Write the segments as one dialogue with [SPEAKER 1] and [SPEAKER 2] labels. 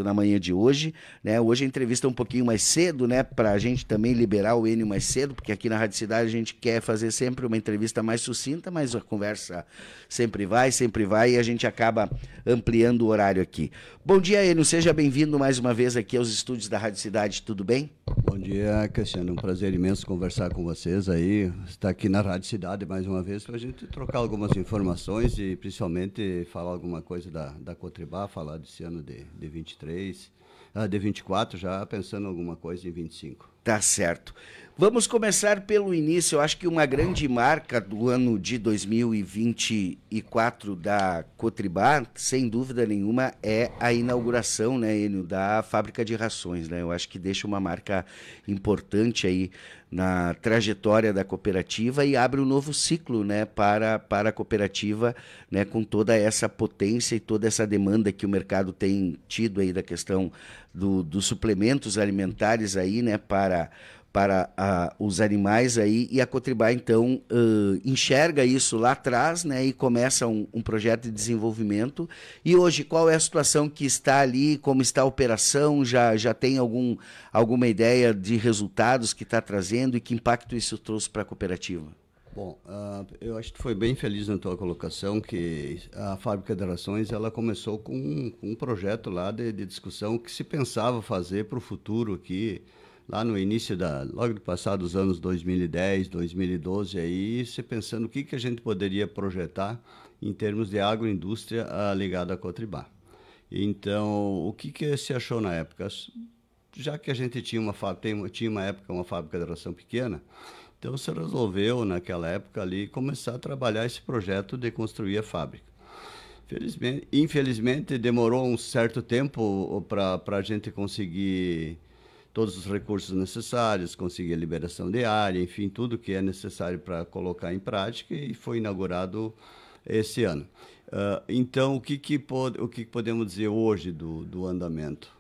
[SPEAKER 1] Na manhã de hoje, né? Hoje a entrevista é um pouquinho mais cedo, né? Para a gente também liberar o Enio mais cedo, porque aqui na Rádio Cidade a gente quer fazer sempre uma entrevista mais sucinta, mas a conversa sempre vai e a gente acaba ampliando o horário aqui. Bom dia, Enio, seja bem-vindo mais uma vez aqui aos estúdios da Rádio Cidade, tudo bem?
[SPEAKER 2] Bom dia, Cristiano, um prazer imenso conversar com vocês aí, estar aqui na Rádio Cidade mais uma vez para a gente trocar algumas informações e principalmente falar alguma coisa da Cotribá, falar desse ano de 23, de 24, já pensando em alguma coisa em 25.
[SPEAKER 1] Tá certo. Vamos começar pelo início. Eu acho que uma grande marca do ano de 2024 da Cotribá, sem dúvida nenhuma, é a inauguração, né, Enio, da fábrica de rações, né? Eu acho que deixa uma marca importante aí na trajetória da cooperativa e abre um novo ciclo, né, para a cooperativa, né, com toda essa potência e toda essa demanda que o mercado tem tido aí da questão dos suplementos alimentares aí, né, para os animais aí, e a Cotribá então enxerga isso lá atrás, né, e começa um projeto de desenvolvimento. E hoje, qual é a situação que está ali, como está a operação, já tem alguma ideia de resultados que está trazendo e que impacto isso trouxe para a cooperativa?
[SPEAKER 2] Bom, eu acho que foi bem feliz na tua colocação que a fábrica de rações ela começou com um projeto lá de discussão que se pensava fazer para o futuro aqui, lá no início logo do passado, dos anos 2010, 2012, aí se pensando o que a gente poderia projetar em termos de agroindústria ligada à Cotribá. Então, o que se achou na época? Já que a gente tinha uma época uma fábrica de ração pequena, então se resolveu naquela época ali começar a trabalhar esse projeto de construir a fábrica. Infelizmente demorou um certo tempo para a gente conseguir todos os recursos necessários, conseguir a liberação de área, enfim, tudo que é necessário para colocar em prática, e foi inaugurado esse ano. Então, o que podemos dizer hoje do andamento?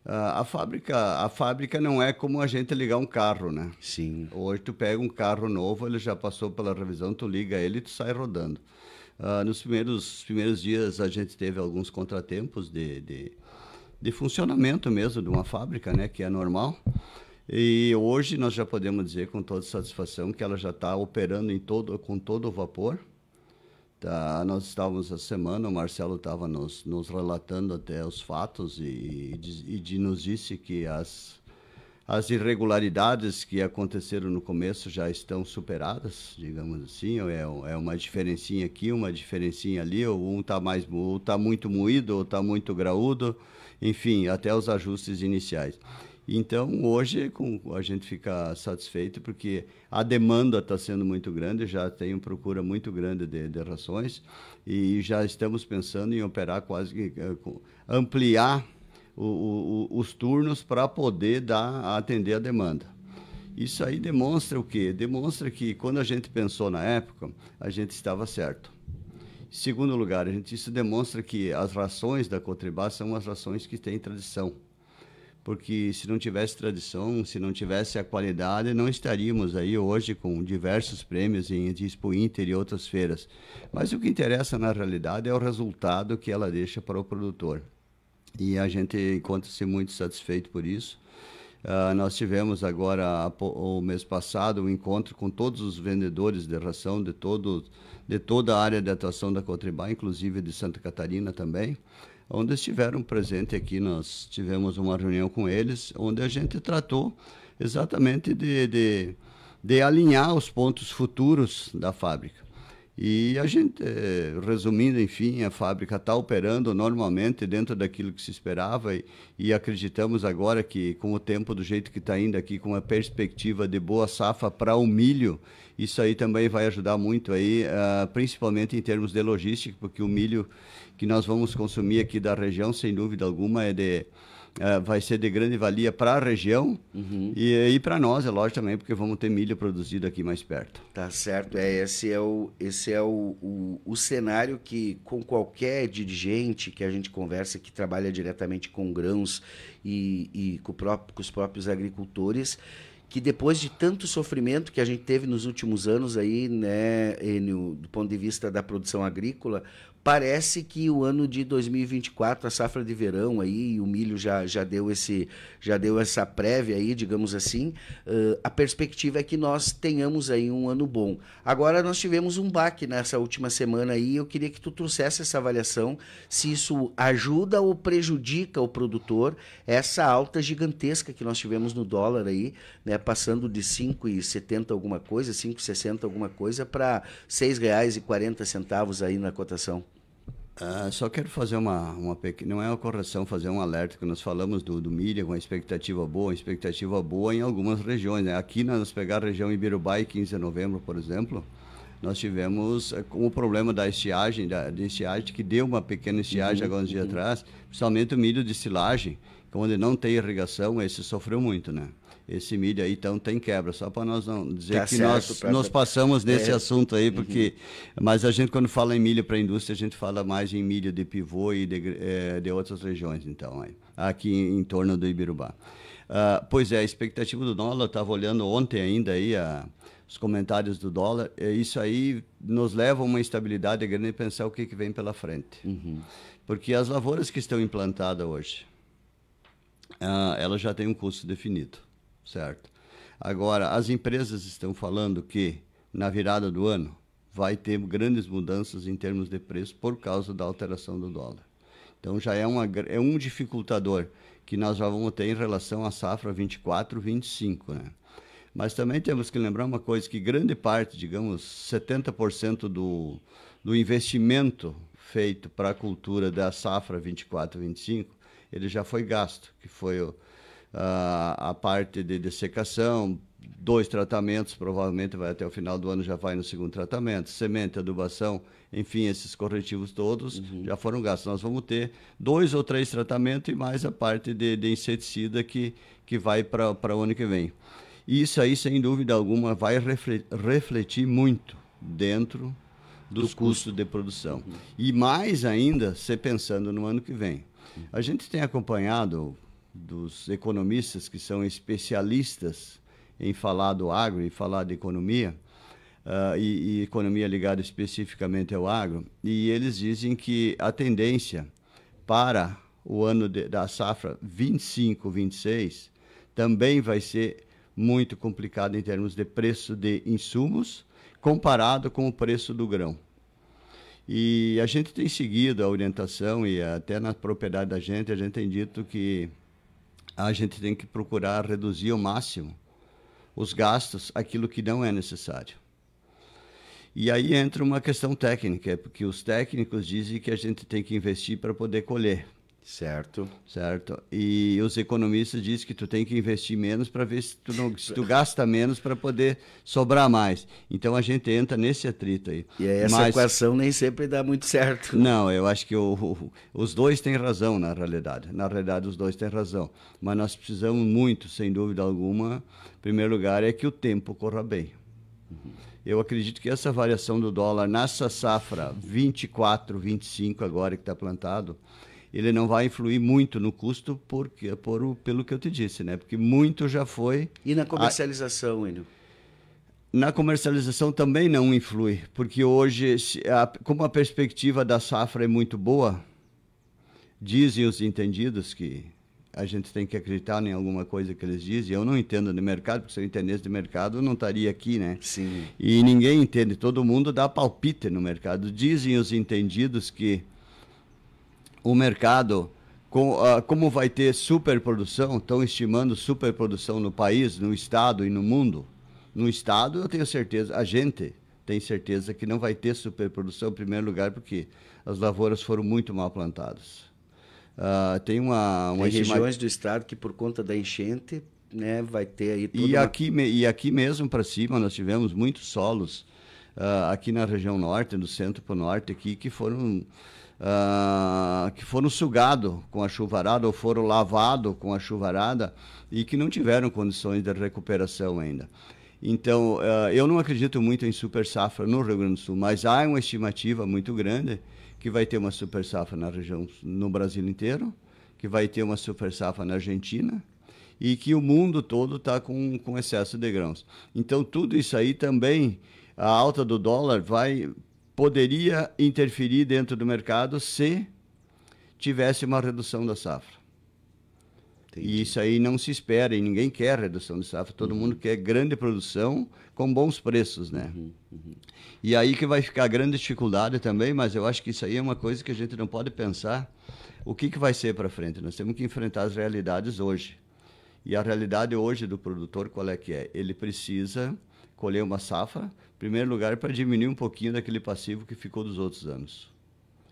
[SPEAKER 2] A fábrica não é como a gente ligar um carro, né?
[SPEAKER 1] Sim.
[SPEAKER 2] Hoje tu pega um carro novo, ele já passou pela revisão, tu liga ele e tu sai rodando. Nos primeiros dias a gente teve alguns contratempos de funcionamento mesmo de uma fábrica, né, que é normal. E hoje nós já podemos dizer com toda satisfação que ela já está operando com todo o vapor. Tá, nós estávamos essa semana, o Marcelo estava nos relatando até os fatos e nos disse que as irregularidades que aconteceram no começo já estão superadas, digamos assim. É uma diferencinha aqui, uma diferencinha ali, ou tá muito moído, ou está muito graúdo, enfim, até os ajustes iniciais. Então, hoje a gente fica satisfeito porque a demanda está sendo muito grande, já tem uma procura muito grande de rações e já estamos pensando em operar ampliar os turnos para poder atender a demanda. Isso aí demonstra o quê? Demonstra que quando a gente pensou na época, a gente estava certo. Em segundo lugar, isso demonstra que as rações da Cotribá são as rações que têm tradição. Porque se não tivesse tradição, se não tivesse a qualidade, não estaríamos aí hoje com diversos prêmios em Expo Inter e outras feiras. Mas o que interessa na realidade é o resultado que ela deixa para o produtor. E a gente encontra-se muito satisfeito por isso. Nós tivemos agora, o mês passado, um encontro com todos os vendedores de ração de toda a área de atuação da Cotribá, inclusive de Santa Catarina também, onde estiveram presentes aqui. Nós tivemos uma reunião com eles, onde a gente tratou exatamente de alinhar os pontos futuros da fábrica. E a gente, resumindo, enfim, a fábrica está operando normalmente dentro daquilo que se esperava e acreditamos agora que, com o tempo do jeito que está indo aqui, com a perspectiva de boa safra para o milho, isso aí também vai ajudar muito aí, principalmente em termos de logística, porque o milho que nós vamos consumir aqui da região, sem dúvida alguma, vai ser de grande valia para a região.
[SPEAKER 1] Uhum.
[SPEAKER 2] E para nós, é lógico também, porque vamos ter milho produzido aqui mais perto.
[SPEAKER 1] Tá certo. Esse é o cenário que, com qualquer dirigente que a gente conversa, que trabalha diretamente com grãos e com os próprios agricultores, que depois de tanto sofrimento que a gente teve nos últimos anos aí, né, Enio, do ponto de vista da produção agrícola, parece que o ano de 2024, a safra de verão aí, o milho já deu essa prévia aí, digamos assim, a perspectiva é que nós tenhamos aí um ano bom. Agora nós tivemos um baque nessa última semana aí, eu queria que tu trouxesse essa avaliação, se isso ajuda ou prejudica o produtor, essa alta gigantesca que nós tivemos no dólar aí, né, passando de 5,70 alguma coisa, 5,60 alguma coisa, para R$ 6,40 aí na cotação.
[SPEAKER 2] Só quero fazer uma pequena, não é uma correção, fazer um alerta, que nós falamos do milho, com uma expectativa boa em algumas regiões, né? Aqui, nós pegar a região Ibirubá e 15 de novembro, por exemplo, nós tivemos com o problema da estiagem, que deu uma pequena estiagem alguns dias atrás, principalmente o milho de silagem, onde não tem irrigação, esse sofreu muito, né? Esse milho aí, então, tem quebra. Só para nós não dizer que nós passamos nesse assunto aí, porque... Mas a gente, quando fala em milho para a indústria, a gente fala mais em milho de pivô e de outras regiões, então, aí, aqui em torno do Ibirubá. Pois é, a expectativa do dólar, eu estava olhando ontem ainda aí os comentários do dólar, isso aí nos leva a uma instabilidade grande, pensar o que vem pela frente. Porque as lavouras que estão implantadas hoje, elas já têm um custo definido. Certo. Agora, as empresas estão falando que na virada do ano vai ter grandes mudanças em termos de preço por causa da alteração do dólar. Então já é um dificultador que nós já vamos ter em relação à safra 24, 25, né? Mas também temos que lembrar uma coisa, que grande parte, digamos, 70% do investimento feito para a cultura da safra 24, 25, ele já foi gasto, que foi a parte de dessecação, 2 tratamentos, provavelmente vai até o final do ano, já vai no segundo tratamento, semente, adubação, enfim, esses corretivos todos já foram gastos. Nós vamos ter 2 ou 3 tratamentos e mais a parte de inseticida que vai para o ano que vem. E isso aí, sem dúvida alguma, vai refletir muito dentro dos custos de produção. E mais ainda, se pensando no ano que vem. A gente tem acompanhado dos economistas que são especialistas em falar do agro e falar de economia, e economia ligada especificamente ao agro, e eles dizem que a tendência para o ano da safra 25-26 também vai ser muito complicado em termos de preço de insumos comparado com o preço do grão. E a gente tem seguido a orientação, e até na propriedade da gente, a gente tem dito que a gente tem que procurar reduzir ao máximo os gastos, aquilo que não é necessário. E aí entra uma questão técnica, porque os técnicos dizem que a gente tem que investir para poder colher.
[SPEAKER 1] Certo.
[SPEAKER 2] Certo. E os economistas dizem que tu tem que investir menos para ver se tu gasta menos para poder sobrar mais. Então a gente entra nesse atrito aí.
[SPEAKER 1] E aí essa equação nem sempre dá muito certo.
[SPEAKER 2] Não, eu acho que os dois têm razão na realidade. Na realidade, os dois têm razão. Mas nós precisamos muito, sem dúvida alguma, em primeiro lugar, é que o tempo corra bem. Eu acredito que essa variação do dólar nessa safra 24, 25 agora que está plantado, ele não vai influir muito no custo pelo que eu te disse, né? Porque muito já foi...
[SPEAKER 1] E na comercialização, Enio?
[SPEAKER 2] Na comercialização também não influi, porque hoje, como a perspectiva da safra é muito boa, dizem os entendidos que a gente tem que acreditar em alguma coisa que eles dizem. Eu não entendo de mercado, porque se eu entendesse de mercado, eu não estaria aqui, né?
[SPEAKER 1] Sim.
[SPEAKER 2] E ninguém entende, todo mundo dá palpite no mercado. Dizem os entendidos que o mercado, como vai ter superprodução, estão estimando superprodução no país, no estado e no mundo. No estado, eu tenho certeza, a gente tem certeza que não vai ter superprodução, em primeiro lugar, porque as lavouras foram muito mal plantadas. Tem
[SPEAKER 1] regiões do estado que, por conta da enchente, né, vai ter aí tudo.
[SPEAKER 2] E aqui mesmo para cima, nós tivemos muitos solos, aqui na região norte, do centro para o norte, aqui, que foram sugados com a chuvarada ou foram lavados com a chuvarada e que não tiveram condições de recuperação ainda. Então, eu não acredito muito em super safra no Rio Grande do Sul, mas há uma estimativa muito grande que vai ter uma super safra na região, no Brasil inteiro, que vai ter uma super safra na Argentina e que o mundo todo está com excesso de grãos. Então, tudo isso aí também, a alta do dólar vai poderia interferir dentro do mercado se tivesse uma redução da safra. Entendi. E isso aí não se espera, e ninguém quer redução de safra, todo mundo quer grande produção com bons preços, né? E aí que vai ficar a grande dificuldade também, mas eu acho que isso aí é uma coisa que a gente não pode pensar o que vai ser para frente. Nós temos que enfrentar as realidades hoje. E a realidade hoje do produtor, qual é que é? Ele precisa colher uma safra, em primeiro lugar, para diminuir um pouquinho daquele passivo que ficou dos outros anos.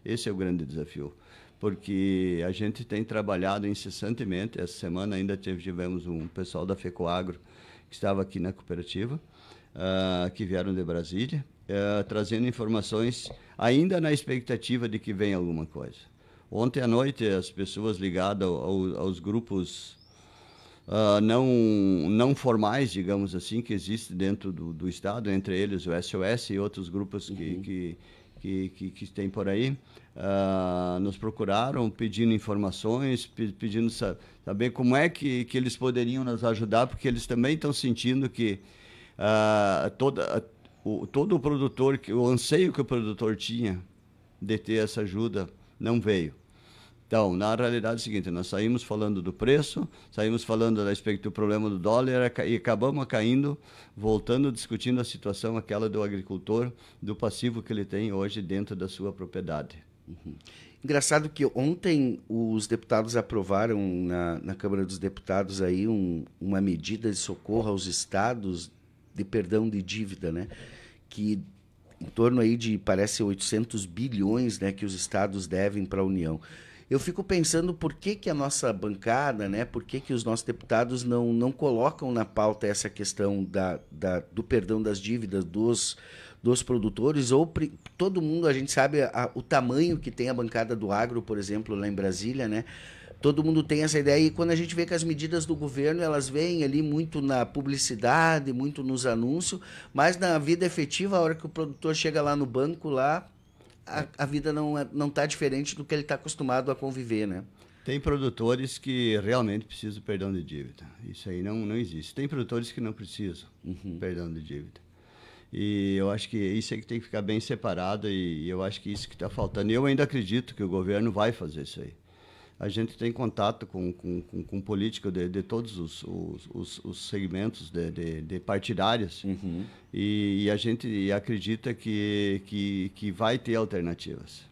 [SPEAKER 2] Esse é o grande desafio. Porque a gente tem trabalhado incessantemente. Essa semana ainda tivemos um pessoal da FECOAGRO que estava aqui na cooperativa, que vieram de Brasília, trazendo informações ainda na expectativa de que venha alguma coisa. Ontem à noite, as pessoas ligadas aos grupos não formais, digamos assim, que existem dentro do Estado, entre eles o SOS e outros grupos que tem por aí, nos procuraram pedindo informações, pedindo saber como é que eles poderiam nos ajudar, porque eles também estão sentindo que todo o produtor, o anseio que o produtor tinha de ter essa ajuda, não veio. Então, na realidade é o seguinte, nós saímos falando do preço, saímos falando do problema do dólar e acabamos caindo, voltando, discutindo a situação aquela do agricultor, do passivo que ele tem hoje dentro da sua propriedade.
[SPEAKER 1] Engraçado que ontem os deputados aprovaram na Câmara dos Deputados aí uma medida de socorro aos estados de perdão de dívida, né? Que em torno aí de, parece, 800 bilhões, né, que os estados devem para a União. Eu fico pensando por que a nossa bancada, né, por que os nossos deputados não colocam na pauta essa questão do perdão das dívidas dos produtores, ou todo mundo, a gente sabe o tamanho que tem a bancada do agro, por exemplo, lá em Brasília, né? Todo mundo tem essa ideia, e quando a gente vê que as medidas do governo, elas vêm ali muito na publicidade, muito nos anúncios, mas na vida efetiva, a hora que o produtor chega lá no banco, lá, a vida não está diferente do que ele está acostumado a conviver, né?
[SPEAKER 2] Tem produtores que realmente precisam de perdão de dívida. Isso aí não existe. Tem produtores que não precisam de perdão de dívida. E eu acho que isso é que tem que ficar bem separado, e eu acho que isso que está faltando. E eu ainda acredito que o governo vai fazer isso aí. A gente tem contato com político de todos os segmentos de partidários, e a gente acredita que vai ter alternativas.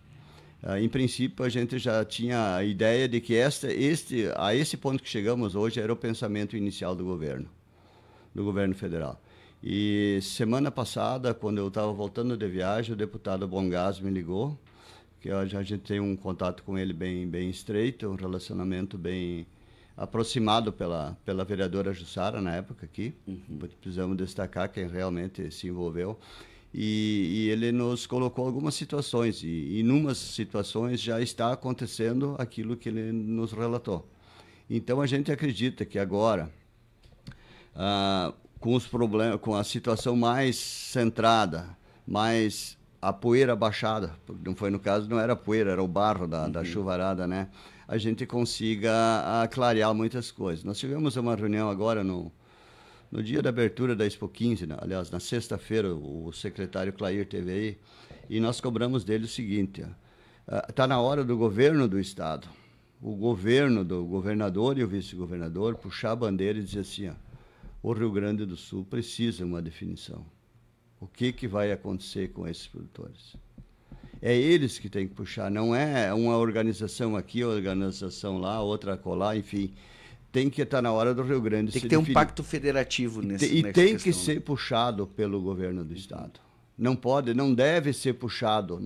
[SPEAKER 2] Em princípio, a gente já tinha a ideia de que a esse ponto que chegamos hoje era o pensamento inicial do governo federal. E semana passada, quando eu estava voltando de viagem, o deputado Bongás me ligou, que a gente tem um contato com ele bem estreito, um relacionamento bem aproximado pela vereadora Jussara, na época aqui. Precisamos destacar quem realmente se envolveu. E ele nos colocou algumas situações, e em umas situações já está acontecendo aquilo que ele nos relatou. Então, a gente acredita que agora, com os problemas, com a situação mais centrada, mais a poeira baixada, não foi no caso, não era poeira, era o barro da chuvarada, né? A gente consiga clarear muitas coisas. Nós tivemos uma reunião agora no dia da abertura da Expo 15, né? Aliás, na sexta-feira, o secretário Clair esteve aí, e nós cobramos dele o seguinte: está na hora do governo do Estado, o governo do governador e o vice-governador, puxar a bandeira e dizer assim, o Rio Grande do Sul precisa de uma definição. O que vai acontecer com esses produtores? É eles que têm que puxar, não é uma organização aqui, organização lá, outra colar, enfim. Tem que estar na hora do Rio Grande.
[SPEAKER 1] Tem que ter um pacto federativo nessa
[SPEAKER 2] questão. E tem que ser
[SPEAKER 1] né?
[SPEAKER 2] puxado pelo governo do Estado. Não deve ser puxado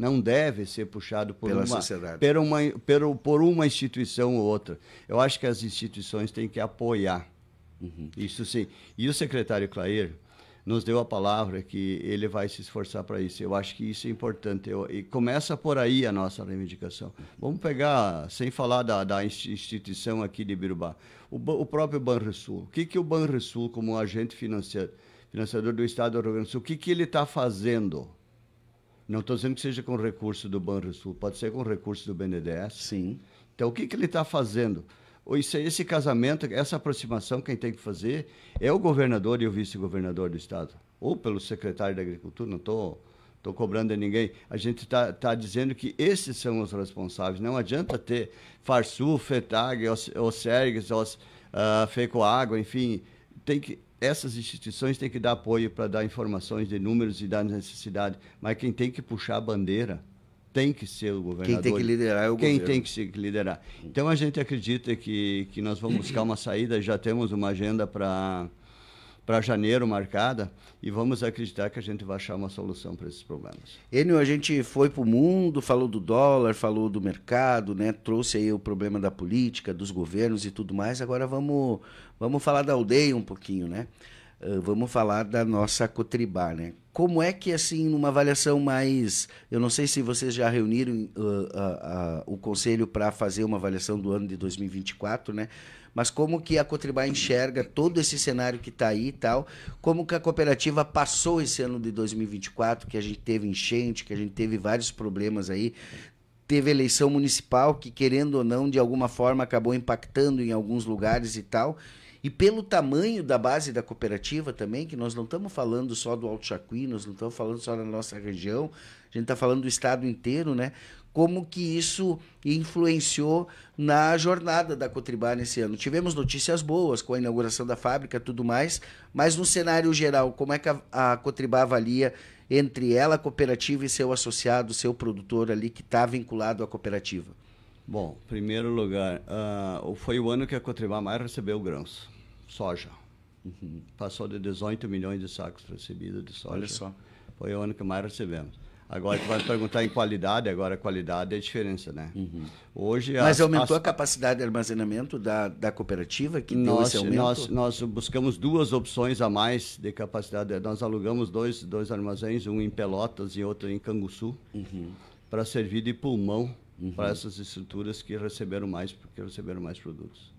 [SPEAKER 1] pela sociedade,
[SPEAKER 2] por uma instituição ou outra. Eu acho que as instituições têm que apoiar. Isso sim. E o secretário Clair nos deu a palavra que ele vai se esforçar para isso. Eu acho que isso é importante. E começa por aí a nossa reivindicação. Vamos pegar, sem falar da instituição aqui de Birubá, o próprio Banrisul. O que o Banrisul, como agente financiador do Estado do Rio Grande do Sul, o que ele está fazendo? Não estou dizendo que seja com recurso do Banrisul, pode ser com recurso do BNDES.
[SPEAKER 1] Sim.
[SPEAKER 2] Então, o que ele está fazendo? Esse casamento, essa aproximação, quem tem que fazer é o governador e o vice-governador do Estado, ou pelo secretário da Agricultura, não estou estou cobrando de ninguém. A gente tá dizendo que esses são os responsáveis. Não adianta ter Farsul, FETAG, Osergs, FECOAGUA, enfim. Essas instituições têm que dar apoio para dar informações de números e da necessidade. Mas quem tem que puxar a bandeira tem que ser o governador.
[SPEAKER 1] Quem tem que liderar é o governo.
[SPEAKER 2] Quem tem que liderar. Então, a gente acredita que nós vamos buscar uma saída, já temos uma agenda para janeiro marcada e vamos acreditar que a gente vai achar uma solução para esses problemas.
[SPEAKER 1] Enio, a gente foi para o mundo, falou do dólar, falou do mercado, né? Trouxe aí o problema da política, dos governos e tudo mais. Agora vamos falar da aldeia um pouquinho, né? Vamos falar da nossa Cotribá, né? Como é que, assim, numa avaliação mais... Eu não sei se vocês já reuniram o conselho para fazer uma avaliação do ano de 2024, né? Mas como que a Cotribá enxerga todo esse cenário que está aí e tal? Como que a cooperativa passou esse ano de 2024, que a gente teve enchente, que a gente teve vários problemas aí, teve eleição municipal que, querendo ou não, de alguma forma acabou impactando em alguns lugares e tal. E pelo tamanho da base da cooperativa também, que nós não estamos falando só do Alto Chacuí, nós não estamos falando só da nossa região, a gente está falando do estado inteiro, né? Como que isso influenciou na jornada da Cotribá nesse ano? Tivemos notícias boas com a inauguração da fábrica e tudo mais, mas no cenário geral, como é que a Cotribá avalia entre ela, a cooperativa, e seu associado, seu produtor ali que está vinculado à cooperativa?
[SPEAKER 2] Bom, em primeiro lugar, foi o ano que a Cotribá mais recebeu grãos, soja.
[SPEAKER 1] Uhum.
[SPEAKER 2] Passou de 18 milhões de sacos recebidos de soja.
[SPEAKER 1] Olha só.
[SPEAKER 2] Foi o ano que mais recebemos. Agora, tu vai perguntar em qualidade, agora a qualidade é a diferença, né?
[SPEAKER 1] Uhum.
[SPEAKER 2] Hoje,
[SPEAKER 1] mas aumentou a capacidade de armazenamento da cooperativa que deu esse aumento?
[SPEAKER 2] Nós buscamos 2 opções a mais de capacidade. Nós alugamos dois armazéns, um em Pelotas e outro em Canguçu, para servir de pulmão para essas estruturas que receberam mais produtos.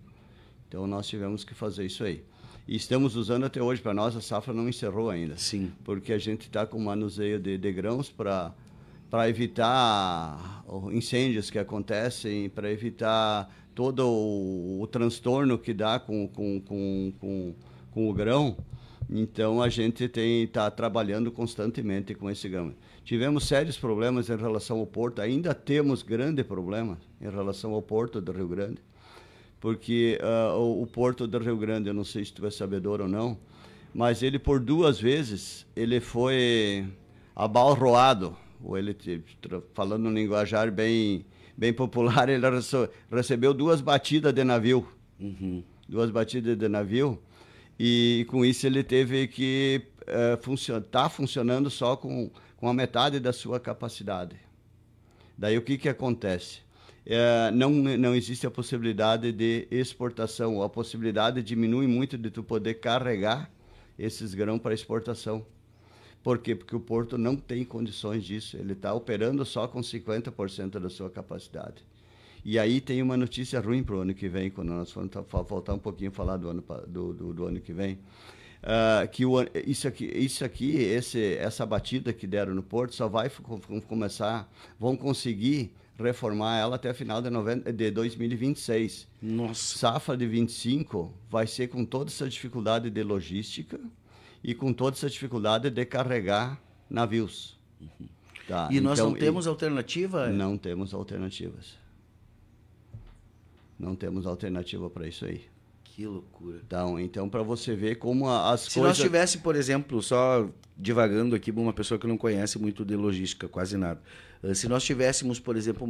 [SPEAKER 2] Então, nós tivemos que fazer isso aí. E estamos usando até hoje. Para nós, a safra não encerrou ainda.
[SPEAKER 1] Sim.
[SPEAKER 2] Porque a gente está com manuseio de grãos para evitar incêndios que acontecem, para evitar todo o transtorno que dá com o grão. Então, a gente está trabalhando constantemente com esse grão. Tivemos sérios problemas em relação ao porto. Ainda temos grande problema em relação ao porto do Rio Grande. Porque o porto do Rio Grande, eu não sei se tu é sabedor ou não, mas ele por 2 vezes ele foi abalroado, ou ele, falando no linguajar bem popular, ele recebeu 2 batidas de navio. 2 batidas de navio, e com isso ele teve que tá funcionando só com a metade da sua capacidade. Daí o que acontece? Não existe a possibilidade de exportação, a possibilidade diminui muito de tu poder carregar esses grãos para exportação. Por quê? Porque o porto não tem condições disso, ele está operando só com 50% da sua capacidade. E aí tem uma notícia ruim para o ano que vem, quando nós formos voltar um pouquinho a falar do ano que vem, que essa batida que deram no porto só vai vão conseguir reformar ela até a final de 2026.
[SPEAKER 1] Nossa.
[SPEAKER 2] Safra de 25 vai ser com toda essa dificuldade de logística e com toda essa dificuldade de carregar navios. Tá,
[SPEAKER 1] e nós não temos alternativa?
[SPEAKER 2] Não temos alternativas. Não temos alternativa para isso aí.
[SPEAKER 1] Que loucura.
[SPEAKER 2] Então para você ver como as coisas...
[SPEAKER 1] Se nós tivesse, por exemplo, só divagando aqui, uma pessoa que não conhece muito de logística, quase nada. Se nós tivéssemos, por exemplo,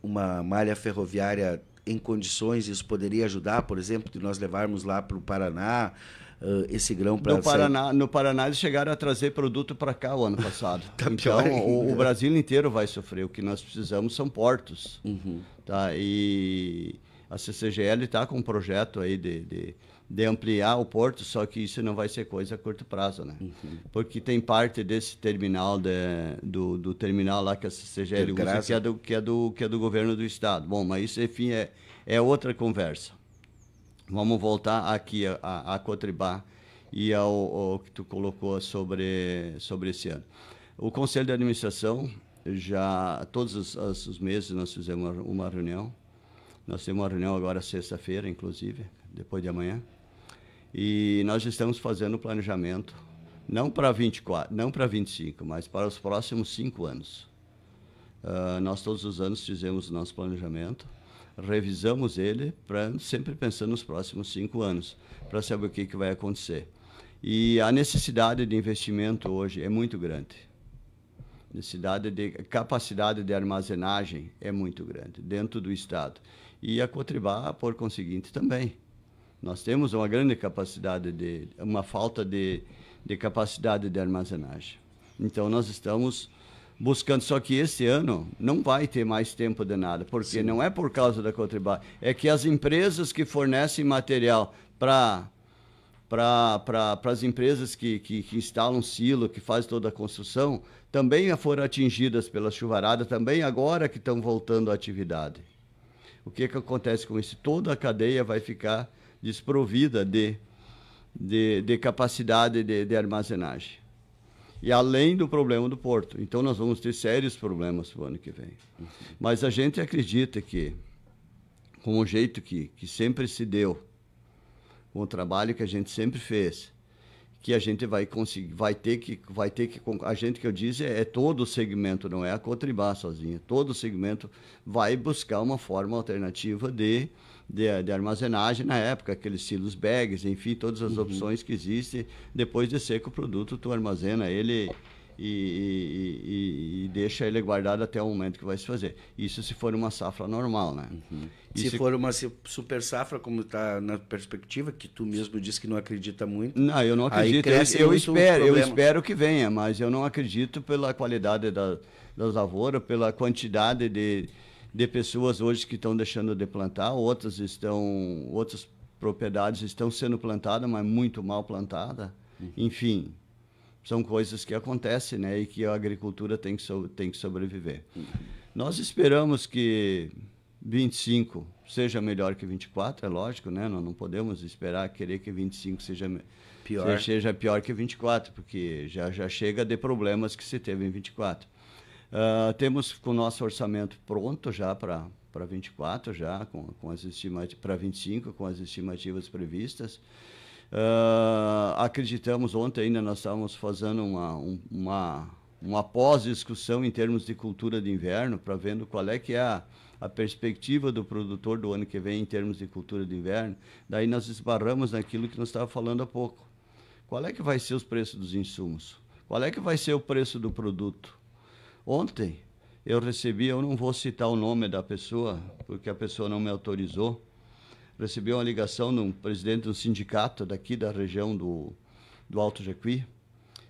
[SPEAKER 1] uma malha ferroviária em condições, isso poderia ajudar, por exemplo, de nós levarmos lá para o Paraná esse grão para...
[SPEAKER 2] No Paraná eles chegaram a trazer produto para cá o ano passado.
[SPEAKER 1] Tá,
[SPEAKER 2] então o Brasil inteiro vai sofrer. O que nós precisamos são portos. Tá? E a CCGL está com um projeto aí de ampliar o porto, só que isso não vai ser coisa a curto prazo, né? Porque tem parte desse terminal, do terminal lá que a CCGL usa, que é do governo do estado. Bom, mas isso, enfim, é outra conversa. Vamos voltar aqui a Cotribá e ao que tu colocou sobre esse ano. O Conselho de Administração, todos os meses nós fizemos uma reunião. Nós temos uma reunião agora sexta-feira, inclusive, depois de amanhã. E nós estamos fazendo o planejamento Não para 24, não para 25, mas para os próximos 5 anos. Nós todos os anos fizemos o nosso planejamento, revisamos ele, sempre pensando nos próximos 5 anos, para saber o que vai acontecer. E a necessidade de investimento hoje é muito grande. Capacidade de armazenagem é muito grande dentro do Estado. E a Cotribá, por conseguinte, também. Nós temos uma grande capacidade, uma falta de capacidade de armazenagem. Então, nós estamos buscando, só que esse ano não vai ter mais tempo de nada, porque Sim. não é por causa da Cotribá, é que as empresas que fornecem material para as empresas que instalam silo, que fazem toda a construção, também foram atingidas pela chuvarada, também agora que estão voltando à atividade. O que acontece com isso? Toda a cadeia vai ficar desprovida de capacidade de armazenagem. E além do problema do porto. Então, nós vamos ter sérios problemas no ano que vem. Uhum. Mas a gente acredita que, com o jeito que sempre se deu, com o trabalho que a gente sempre fez, que a gente vai conseguir, vai ter que, a gente que eu disse é todo o segmento, não é a Cotribá sozinha, todo o segmento vai buscar uma forma alternativa de armazenagem na época, aqueles silos bags, enfim, todas as opções que existem. Depois de seco o produto, tu armazena ele e deixa ele guardado até o momento que vai se fazer. Isso se for uma safra normal, né?
[SPEAKER 1] Se for uma super safra, como está na perspectiva, que tu mesmo disse que não acredita muito.
[SPEAKER 2] Não, eu não acredito. Eu espero que venha, mas eu não acredito pela qualidade das lavouras, pela quantidade de pessoas hoje que estão deixando de plantar, outras propriedades estão sendo plantadas, mas muito mal plantadas. Enfim, são coisas que acontecem, né, e que a agricultura tem que sobreviver. Nós esperamos que 25 seja melhor que 24, é lógico, né? Nós não podemos querer que 25 seja pior que 24, porque já chega de problemas que se teve em 24. Temos com o nosso orçamento pronto já para 24, já com as estimativas para 25, com as estimativas previstas. Acreditamos, ontem ainda nós estávamos fazendo uma pós-discussão em termos de cultura de inverno, para vendo qual é que é a perspectiva do produtor do ano que vem em termos de cultura de inverno. Daí nós esbarramos naquilo que nós estávamos falando há pouco. Qual é que vai ser os preços dos insumos? Qual é que vai ser o preço do produto? Ontem eu recebi, eu não vou citar o nome da pessoa, porque a pessoa não me autorizou, recebi uma ligação de um presidente do sindicato daqui da região do Alto Jacuí.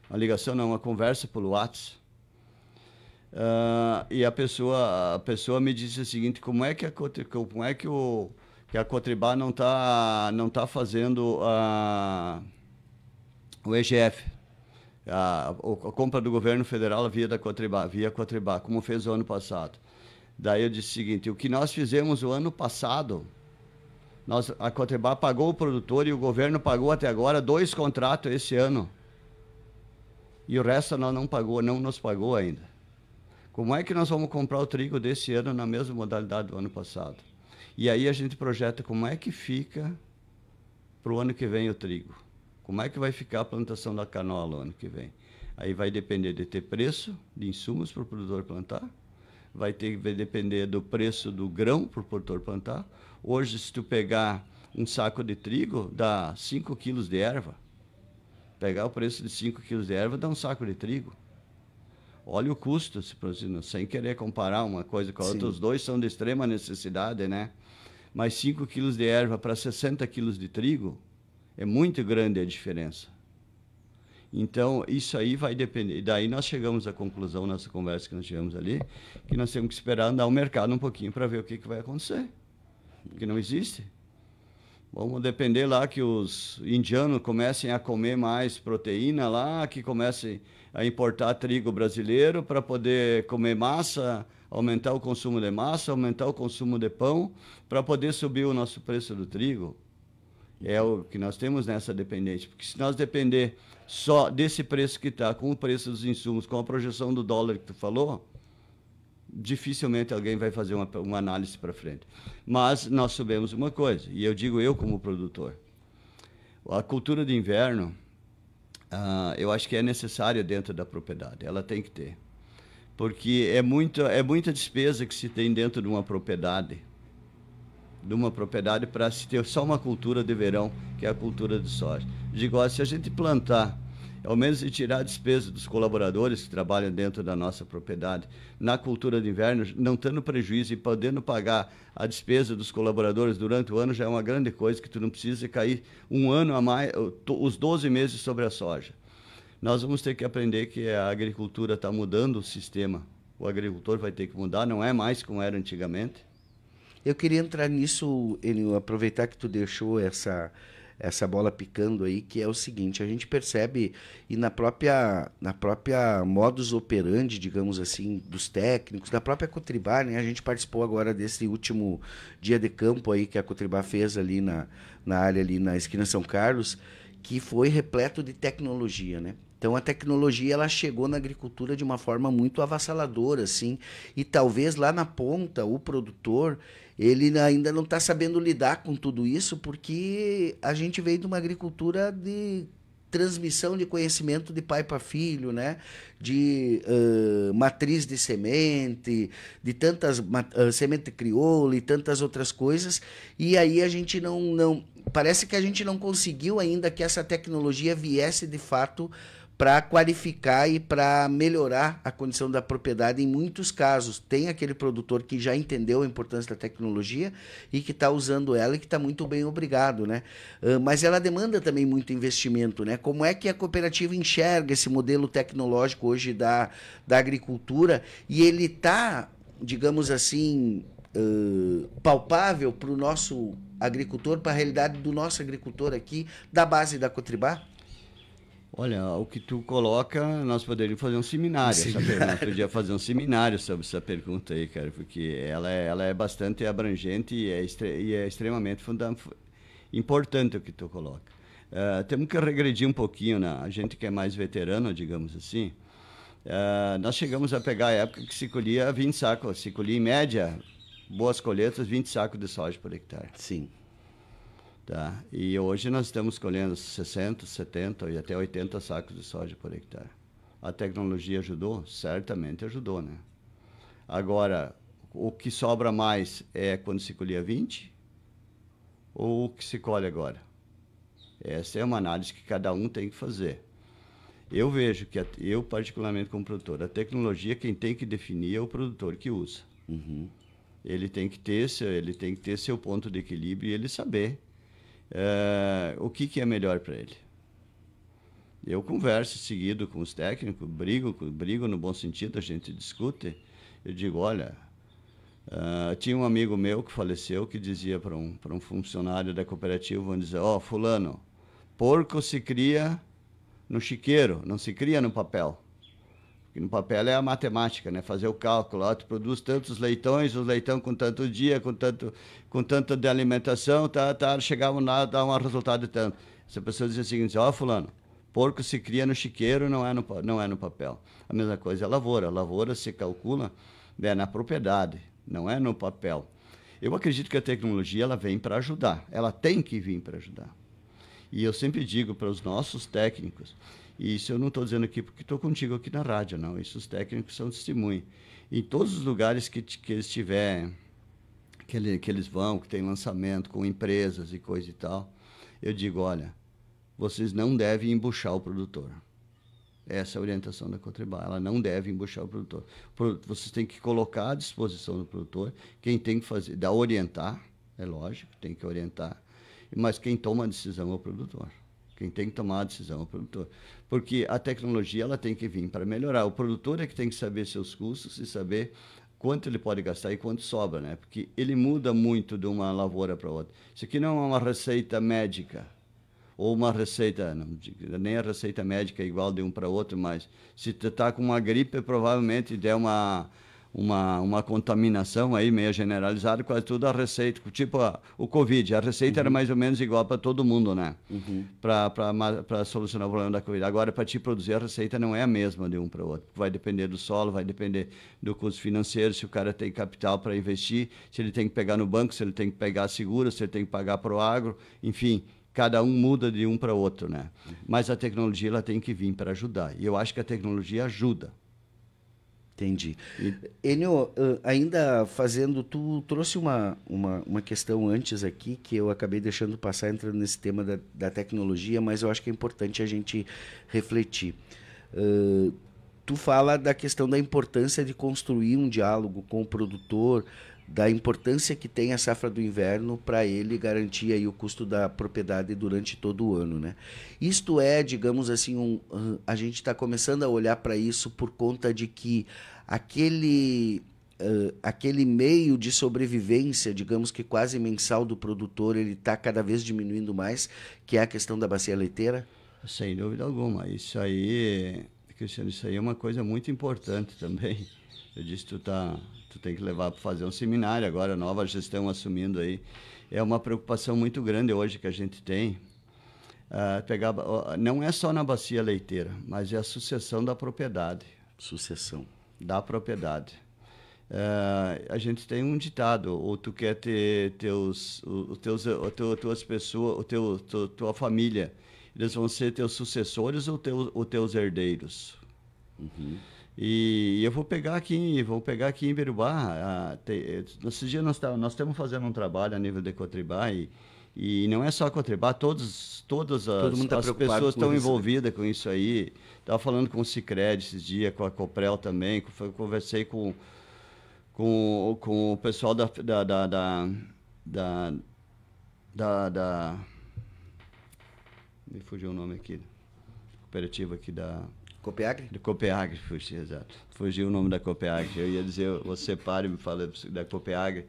[SPEAKER 2] Uma ligação, não, uma conversa pelo WhatsApp. E a pessoa me disse o seguinte: como é que a Cotribá não tá fazendo o EGF, a compra do governo federal via Cotribá, como fez o ano passado. Daí eu disse o seguinte: o que nós fizemos o ano passado, a Cotribá pagou o produtor e o governo pagou até agora 2 contratos esse ano. E o resto não nos pagou ainda. Como é que nós vamos comprar o trigo desse ano na mesma modalidade do ano passado? E aí a gente projeta como é que fica para o ano que vem o trigo. Como é que vai ficar a plantação da canola no ano que vem? Aí vai depender de ter preço de insumos para o produtor plantar, vai depender do preço do grão para o produtor plantar. Hoje, se tu pegar um saco de trigo, dá 5 quilos de erva. Pegar o preço de 5 quilos de erva, dá um saco de trigo. Olha o custo, sem querer comparar uma coisa com a outra. Os dois são de extrema necessidade, né? Mas 5 quilos de erva para 60 quilos de trigo, é muito grande a diferença. Então, isso aí vai depender. E daí nós chegamos à conclusão, nessa conversa que nós tivemos ali, que nós temos que esperar andar o mercado um pouquinho para ver o que vai acontecer. Porque não existe. Vamos depender lá que os indianos comecem a comer mais proteína lá, que comecem a importar trigo brasileiro para poder comer massa, aumentar o consumo de massa, aumentar o consumo de pão, para poder subir o nosso preço do trigo. É o que nós temos nessa dependência. Porque se nós depender só desse preço que está, com o preço dos insumos, com a projeção do dólar que tu falou, dificilmente alguém vai fazer uma análise para frente. Mas nós sabemos uma coisa, e eu digo eu como produtor, a cultura de inverno, eu acho que é necessária dentro da propriedade, ela tem que ter. Porque é muita despesa que se tem dentro de uma propriedade para se ter só uma cultura de verão, que é a cultura de soja. Digo, ó, se a gente plantar, ao menos de tirar a despesa dos colaboradores que trabalham dentro da nossa propriedade, na cultura de inverno, não tendo prejuízo e podendo pagar a despesa dos colaboradores durante o ano, já é uma grande coisa, que tu não precisa cair um ano a mais, os 12 meses sobre a soja. Nós vamos ter que aprender que a agricultura está mudando o sistema. O agricultor vai ter que mudar, não é mais como era antigamente.
[SPEAKER 1] Eu queria entrar nisso, Enio, aproveitar que tu deixou essa bola picando aí, que é o seguinte: a gente percebe, e na própria modus operandi, digamos assim, dos técnicos, da própria Cotribá, né? A gente participou agora desse último dia de campo aí que a Cotribá fez ali na área, ali na esquina São Carlos, que foi repleto de tecnologia, né? Então a tecnologia ela chegou na agricultura de uma forma muito avassaladora, assim, e talvez lá na ponta o produtor ele ainda não está sabendo lidar com tudo isso, porque a gente veio de uma agricultura de transmissão de conhecimento de pai para filho, né? De matriz de semente, de tantas semente crioula e tantas outras coisas, e aí a gente não parece que a gente não conseguiu ainda que essa tecnologia viesse de fato para qualificar e para melhorar a condição da propriedade. Em muitos casos, tem aquele produtor que já entendeu a importância da tecnologia e que está usando ela e que está muito bem, obrigado, né? Mas ela demanda também muito investimento, né? Como é que a cooperativa enxerga esse modelo tecnológico hoje da agricultura, e ele está, digamos assim, palpável para o nosso agricultor, para a realidade do nosso agricultor aqui, da base da Cotribá?
[SPEAKER 2] Olha, o que tu coloca, nós poderíamos fazer um seminário. Nós podíamos fazer um seminário sobre essa pergunta aí, cara, porque ela é bastante abrangente e é extremamente importante o que tu coloca. Temos que regredir um pouquinho, né? A gente que é mais veterano, digamos assim, nós chegamos a pegar a época que se colhia 20 sacos, se colhia em média, boas colheitas, 20 sacos de soja por hectare.
[SPEAKER 1] Sim.
[SPEAKER 2] Tá? E hoje nós estamos colhendo 60, 70 e até 80 sacos de soja por hectare. A tecnologia ajudou? Certamente ajudou, né? Agora, o que sobra mais é quando se colhia 20 ou o que se colhe agora? Essa é uma análise que cada um tem que fazer. Eu vejo que, eu particularmente como produtor, a tecnologia quem tem que definir é o produtor que usa.
[SPEAKER 1] Uhum.
[SPEAKER 2] Ele tem que ter seu ponto de equilíbrio e ele saber o que é melhor para ele. Eu converso seguido com os técnicos, brigo no bom sentido, a gente discute. Eu digo, olha, tinha um amigo meu que faleceu que dizia para um funcionário da cooperativa, vamos dizer, fulano, porco se cria no chiqueiro, não se cria no papel. Porque no papel é a matemática, né? Fazer o cálculo, tu produz tantos leitões, os leitão com tanto dia, com tanto de alimentação, chegavam lá, dá um resultado de tanto. Essa pessoa diz o seguinte, fulano, porco se cria no chiqueiro, não é no papel. A mesma coisa é a lavoura se calcula na propriedade, não é no papel. Eu acredito que a tecnologia ela vem para ajudar, ela tem que vir para ajudar. E eu sempre digo para os nossos técnicos, e isso eu não estou dizendo aqui porque estou contigo aqui na rádio, não. Isso os técnicos são testemunho. Em todos os lugares que eles tiverem, que eles vão, que tem lançamento com empresas e coisa e tal, eu digo, olha, vocês não devem embuchar o produtor. Essa é a orientação da Cotribá. Ela não deve embuchar o produtor. Vocês têm que colocar à disposição do produtor. Quem tem que fazer, orientar, é lógico, tem que orientar. Mas quem toma a decisão é o produtor. Quem tem que tomar a decisão é o produtor. Porque a tecnologia ela tem que vir para melhorar. O produtor é que tem que saber seus custos e saber quanto ele pode gastar e quanto sobra, né? Porque ele muda muito de uma lavoura para outra. Isso aqui não é uma receita médica. Ou uma receita, nem a receita médica é igual de um para outro, mas se tu está com uma gripe, provavelmente der uma contaminação aí meio generalizada, quase tudo a receita, tipo o Covid, a receita era mais ou menos igual para todo mundo, né? Para solucionar o problema da Covid. Agora, para te produzir, a receita não é a mesma de um para o outro. Vai depender do solo, vai depender do custo financeiro, se o cara tem capital para investir, se ele tem que pegar no banco, se ele tem que pegar seguro, se ele tem que pagar para o agro, enfim. cada um muda de um para outro, né? Mas a tecnologia ela tem que vir para ajudar. E eu acho que a tecnologia ajuda.
[SPEAKER 1] Entendi. Enio, ainda fazendo, tu trouxe uma questão antes aqui que eu acabei deixando passar, entrando nesse tema da tecnologia, mas eu acho que é importante a gente refletir. Tu fala da questão da importância de construir um diálogo com o produtor, da importância que tem a safra do inverno para ele garantir aí o custo da propriedade durante todo o ano, né? Isto é, digamos assim, a gente está começando a olhar para isso por conta de que aquele meio de sobrevivência, digamos que quase mensal do produtor, ele está cada vez diminuindo mais, que é a questão da bacia leiteira?
[SPEAKER 2] Sem dúvida alguma. Isso aí, Cristiano, isso aí é uma coisa muito importante também. Eu disse que tu tem que levar para fazer um seminário agora, a nova gestão assumindo aí. É uma preocupação muito grande hoje que a gente tem. Não é só na bacia leiteira, mas é a sucessão da propriedade.
[SPEAKER 1] Sucessão.
[SPEAKER 2] Da propriedade. A gente tem um ditado, ou tu quer ter tuas pessoas, tua família, eles vão ser teus sucessores ou teus herdeiros.
[SPEAKER 1] Uhum.
[SPEAKER 2] E eu vou pegar aqui em Birubá. Nesses dias nós estamos fazendo um trabalho a nível de Cotribá e não é só Cotribá, todas as pessoas estão envolvidas com isso aí. Estava falando com o Sicredi esses dias, com a Coprel também, conversei com o pessoal da me fugiu o nome aqui, cooperativa aqui da
[SPEAKER 1] Copeagre?
[SPEAKER 2] Do Copeagre, exato. Fugiu o nome da Copeagre. Eu ia dizer, você pare e me fala da Copeagre.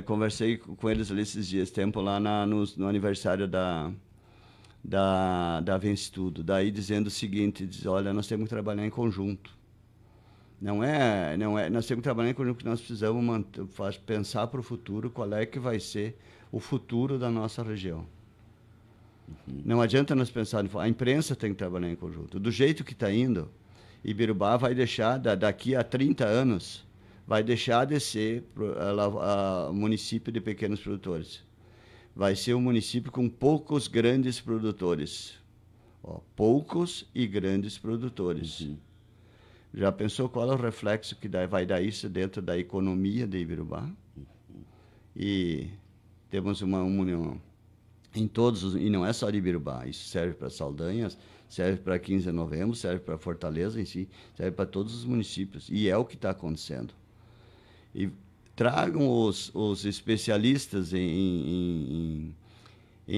[SPEAKER 2] Conversei com eles ali esses dias, tempo lá no aniversário da Vence Tudo. Daí dizendo o seguinte, olha, nós temos que trabalhar em conjunto. Nós temos que trabalhar em conjunto, porque nós precisamos pensar para o futuro qual é que vai ser o futuro da nossa região. Não adianta nós pensar, a imprensa tem que trabalhar em conjunto. Do jeito que está indo, Ibirubá vai deixar, daqui a 30 anos, vai deixar de ser município de pequenos produtores. Vai ser um município com poucos grandes produtores. Poucos e grandes produtores. Uhum. Já pensou qual é o reflexo que vai dar isso dentro da economia de Ibirubá? Uhum. E temos uma união em todos, e não é só de Ibirubá, isso serve para Saldanhas, serve para 15 de novembro, serve para Fortaleza em si, serve para todos os municípios, e é o que está acontecendo. E tragam os especialistas em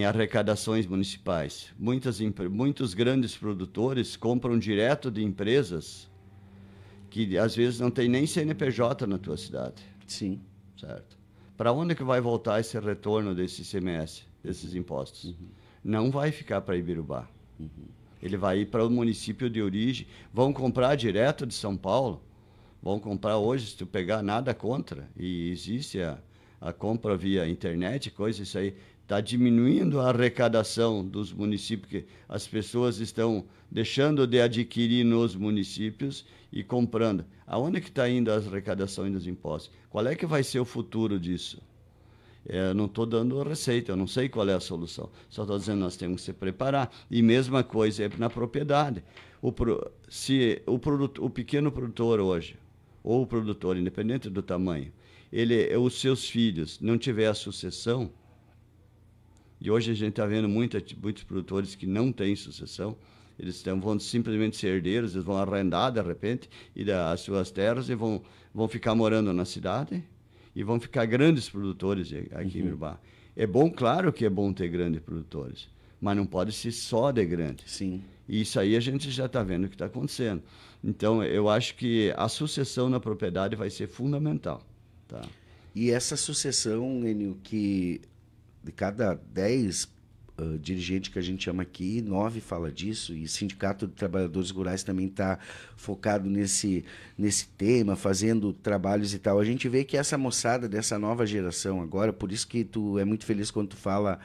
[SPEAKER 2] arrecadações municipais. Muitos grandes produtores compram direto de empresas que às vezes não tem nem CNPJ na tua cidade.
[SPEAKER 1] Sim.
[SPEAKER 2] Certo? Para onde que vai voltar esse retorno desse ICMS? Desses impostos. Uhum. Não vai ficar para Ibirubá. Uhum. Ele vai ir para o município de origem. Vão comprar direto de São Paulo. Vão comprar hoje, se tu pegar, nada contra. E existe a compra via internet, coisa isso aí. Está diminuindo a arrecadação dos municípios, que as pessoas estão deixando de adquirir nos municípios e comprando. Aonde que está indo a arrecadação dos impostos? Qual é que vai ser o futuro disso? Eu não estou dando receita, eu não sei qual é a solução. Só estou dizendo que nós temos que se preparar. E mesma coisa é na propriedade. Se o pequeno produtor hoje, ou o produtor, independente do tamanho, os seus filhos não tiver a sucessão, e hoje a gente está vendo muitos produtores que não têm sucessão, eles vão simplesmente ser herdeiros, eles vão arrendar de repente as suas terras e vão ficar morando na cidade, e vão ficar grandes produtores aqui em Birubá. É bom, claro que é bom ter grandes produtores, mas não pode ser só de grandes.
[SPEAKER 1] Sim.
[SPEAKER 2] E isso aí a gente já está vendo o que está acontecendo. Então, eu acho que a sucessão na propriedade vai ser fundamental. Tá?
[SPEAKER 1] E essa sucessão, Enio, que de cada 10 dirigentes que a gente chama aqui, 9 fala disso, e o Sindicato de Trabalhadores Rurais também está focado nesse tema, fazendo trabalhos e tal. A gente vê que essa moçada dessa nova geração agora, por isso que tu é muito feliz quando tu fala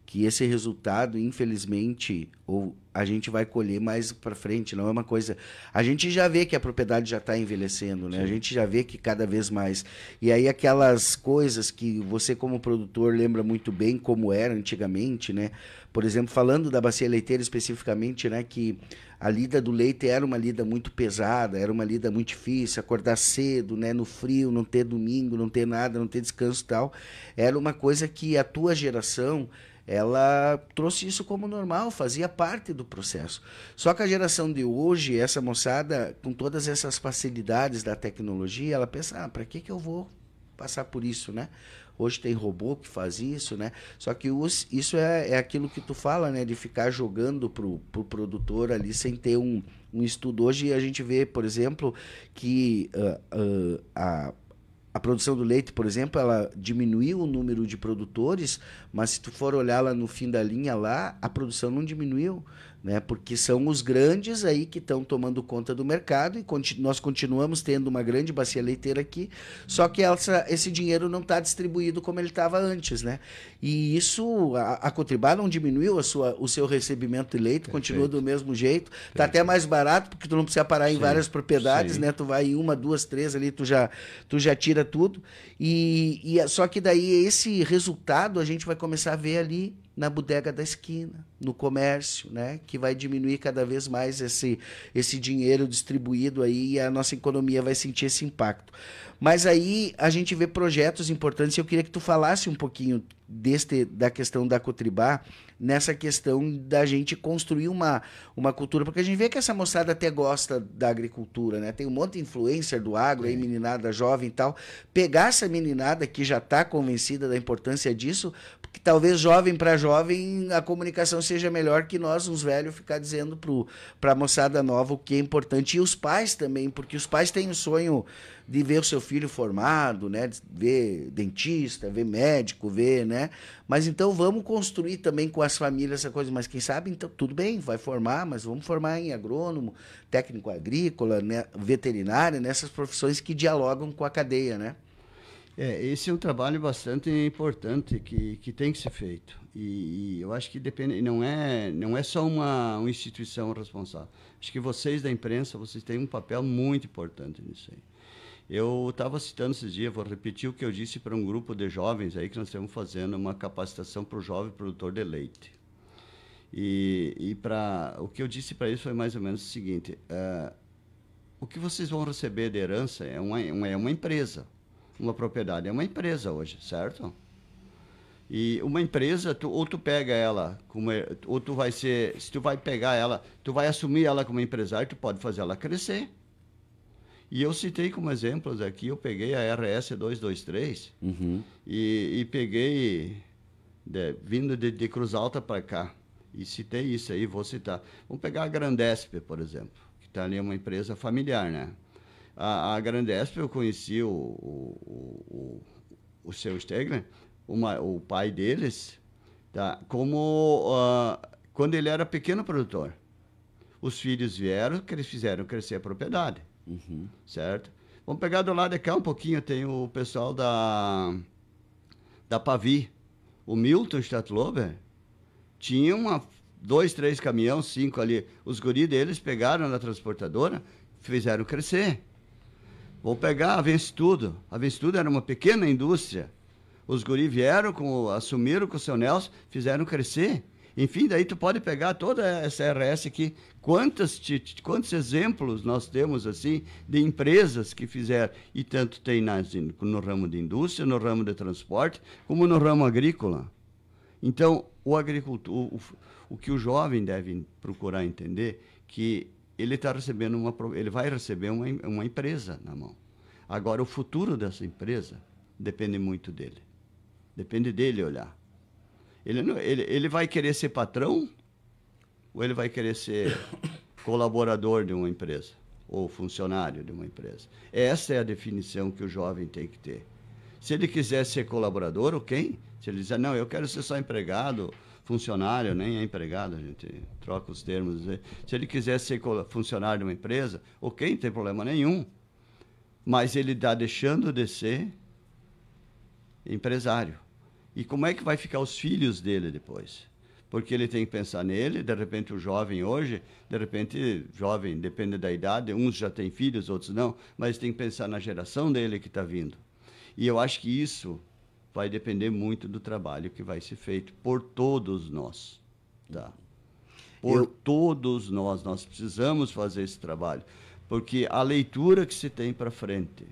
[SPEAKER 1] que esse resultado, infelizmente, ou a gente vai colher mais para frente, não é uma coisa... A gente já vê que a propriedade já está envelhecendo, né? Sim. A gente já vê que cada vez mais... E aí aquelas coisas que você como produtor lembra muito bem como era antigamente, né? Por exemplo, falando da bacia leiteira especificamente, né? Que a lida do leite era uma lida muito pesada, era uma lida muito difícil, acordar cedo, né? No frio, não ter domingo, não ter nada, não ter descanso e tal. Era uma coisa que a tua geração... ela trouxe isso como normal, fazia parte do processo. Só que a geração de hoje, essa moçada, com todas essas facilidades da tecnologia, ela pensa, para que eu vou passar por isso, né? Hoje tem robô que faz isso, né? Só que isso é aquilo que tu fala, né? De ficar jogando pro produtor ali sem ter um estudo. Hoje a gente vê, por exemplo, que a produção do leite, por exemplo, ela diminuiu o número de produtores, mas se tu for olhar lá no fim da linha lá, a produção não diminuiu, né? Porque são os grandes aí que estão tomando conta do mercado e nós continuamos tendo uma grande bacia leiteira aqui, só que esse dinheiro não está distribuído como ele estava antes, né? E isso, a Cotribá não diminuiu o seu recebimento de leite, continua do mesmo jeito, está até mais barato, porque tu não precisa parar em várias propriedades, né? Tu vai em 1, 2, 3 ali, tu já tira tudo, só que daí esse resultado a gente vai começar a ver ali na bodega da esquina, no comércio, né? Que vai diminuir cada vez mais esse dinheiro distribuído aí e a nossa economia vai sentir esse impacto. Mas aí a gente vê projetos importantes e eu queria que tu falasse um pouquinho da questão da Cotribá, nessa questão da gente construir uma cultura, porque a gente vê que essa moçada até gosta da agricultura, né? Tem um monte de influencer do agro, aí, meninada jovem e tal. Pegar essa meninada que já está convencida da importância disso, porque talvez jovem para jovem a comunicação seja melhor que nós, uns velhos, ficar dizendo para a moçada nova o que é importante. E os pais também, porque os pais têm o sonho de ver o seu filho formado, né? De ver dentista, ver médico, né? Mas então vamos construir também com as famílias essa coisa. Mas quem sabe, então, tudo bem, vai formar, mas vamos formar em agrônomo, técnico agrícola, né? Veterinário, nessas profissões que dialogam com a cadeia, né?
[SPEAKER 2] Esse é um trabalho bastante importante que tem que ser feito. E eu acho que depende, não é só uma instituição responsável. Acho que vocês da imprensa, vocês têm um papel muito importante nisso aí. Eu estava citando esses dias, vou repetir o que eu disse para um grupo de jovens aí, que nós estamos fazendo uma capacitação para o jovem produtor de leite. O que eu disse para eles foi mais ou menos o seguinte, o que vocês vão receber de herança é uma empresa, uma propriedade, é uma empresa hoje, certo? E uma empresa, ou tu pega ela, ou tu vai ser, se tu vai pegar ela, tu vai assumir ela como empresário, tu pode fazer ela crescer. E eu citei como exemplos aqui, eu peguei a RS 223 e peguei, vindo de Cruz Alta para cá, e citei isso aí, vou citar. Vamos pegar a Grandesp, por exemplo, que está ali, uma empresa familiar, né? A Grandesp, eu conheci o seu Stegner, o pai deles, tá? Quando ele era pequeno produtor. Os filhos vieram, que eles fizeram crescer a propriedade. Certo? Vamos pegar do lado de cá um pouquinho, tem o pessoal da Pavi. O Milton Statlober tinha 2, 3 caminhões, 5 ali. Os guris deles pegaram na transportadora, fizeram crescer. Vamos pegar a Vence Tudo. A Vence Tudo era uma pequena indústria. Os guris vieram, assumiram com o seu Nelson, fizeram crescer. Enfim, daí tu pode pegar toda essa RS aqui. Quantos exemplos nós temos assim de empresas que fizeram, e tanto tem no ramo de indústria, no ramo de transporte, como no ramo agrícola. Então, o que o jovem deve procurar entender, que ele vai receber uma empresa na mão. Agora, o futuro dessa empresa depende muito dele. Depende dele olhar. Ele vai querer ser patrão ou ele vai querer ser colaborador de uma empresa ou funcionário de uma empresa? Essa é a definição que o jovem tem que ter. Se ele quiser ser colaborador, ok. Se ele dizer, não, eu quero ser só empregado, funcionário, nem é empregado, a gente troca os termos. Se ele quiser ser funcionário de uma empresa, ok, não tem problema nenhum. Mas ele está deixando de ser empresário. E como é que vai ficar os filhos dele depois? Porque ele tem que pensar nele, de repente o jovem hoje, de repente, jovem, depende da idade, uns já têm filhos, outros não, mas tem que pensar na geração dele que está vindo. E eu acho que isso vai depender muito do trabalho que vai ser feito por todos nós. Tá? Todos nós precisamos fazer esse trabalho, porque a leitura que se tem para frente,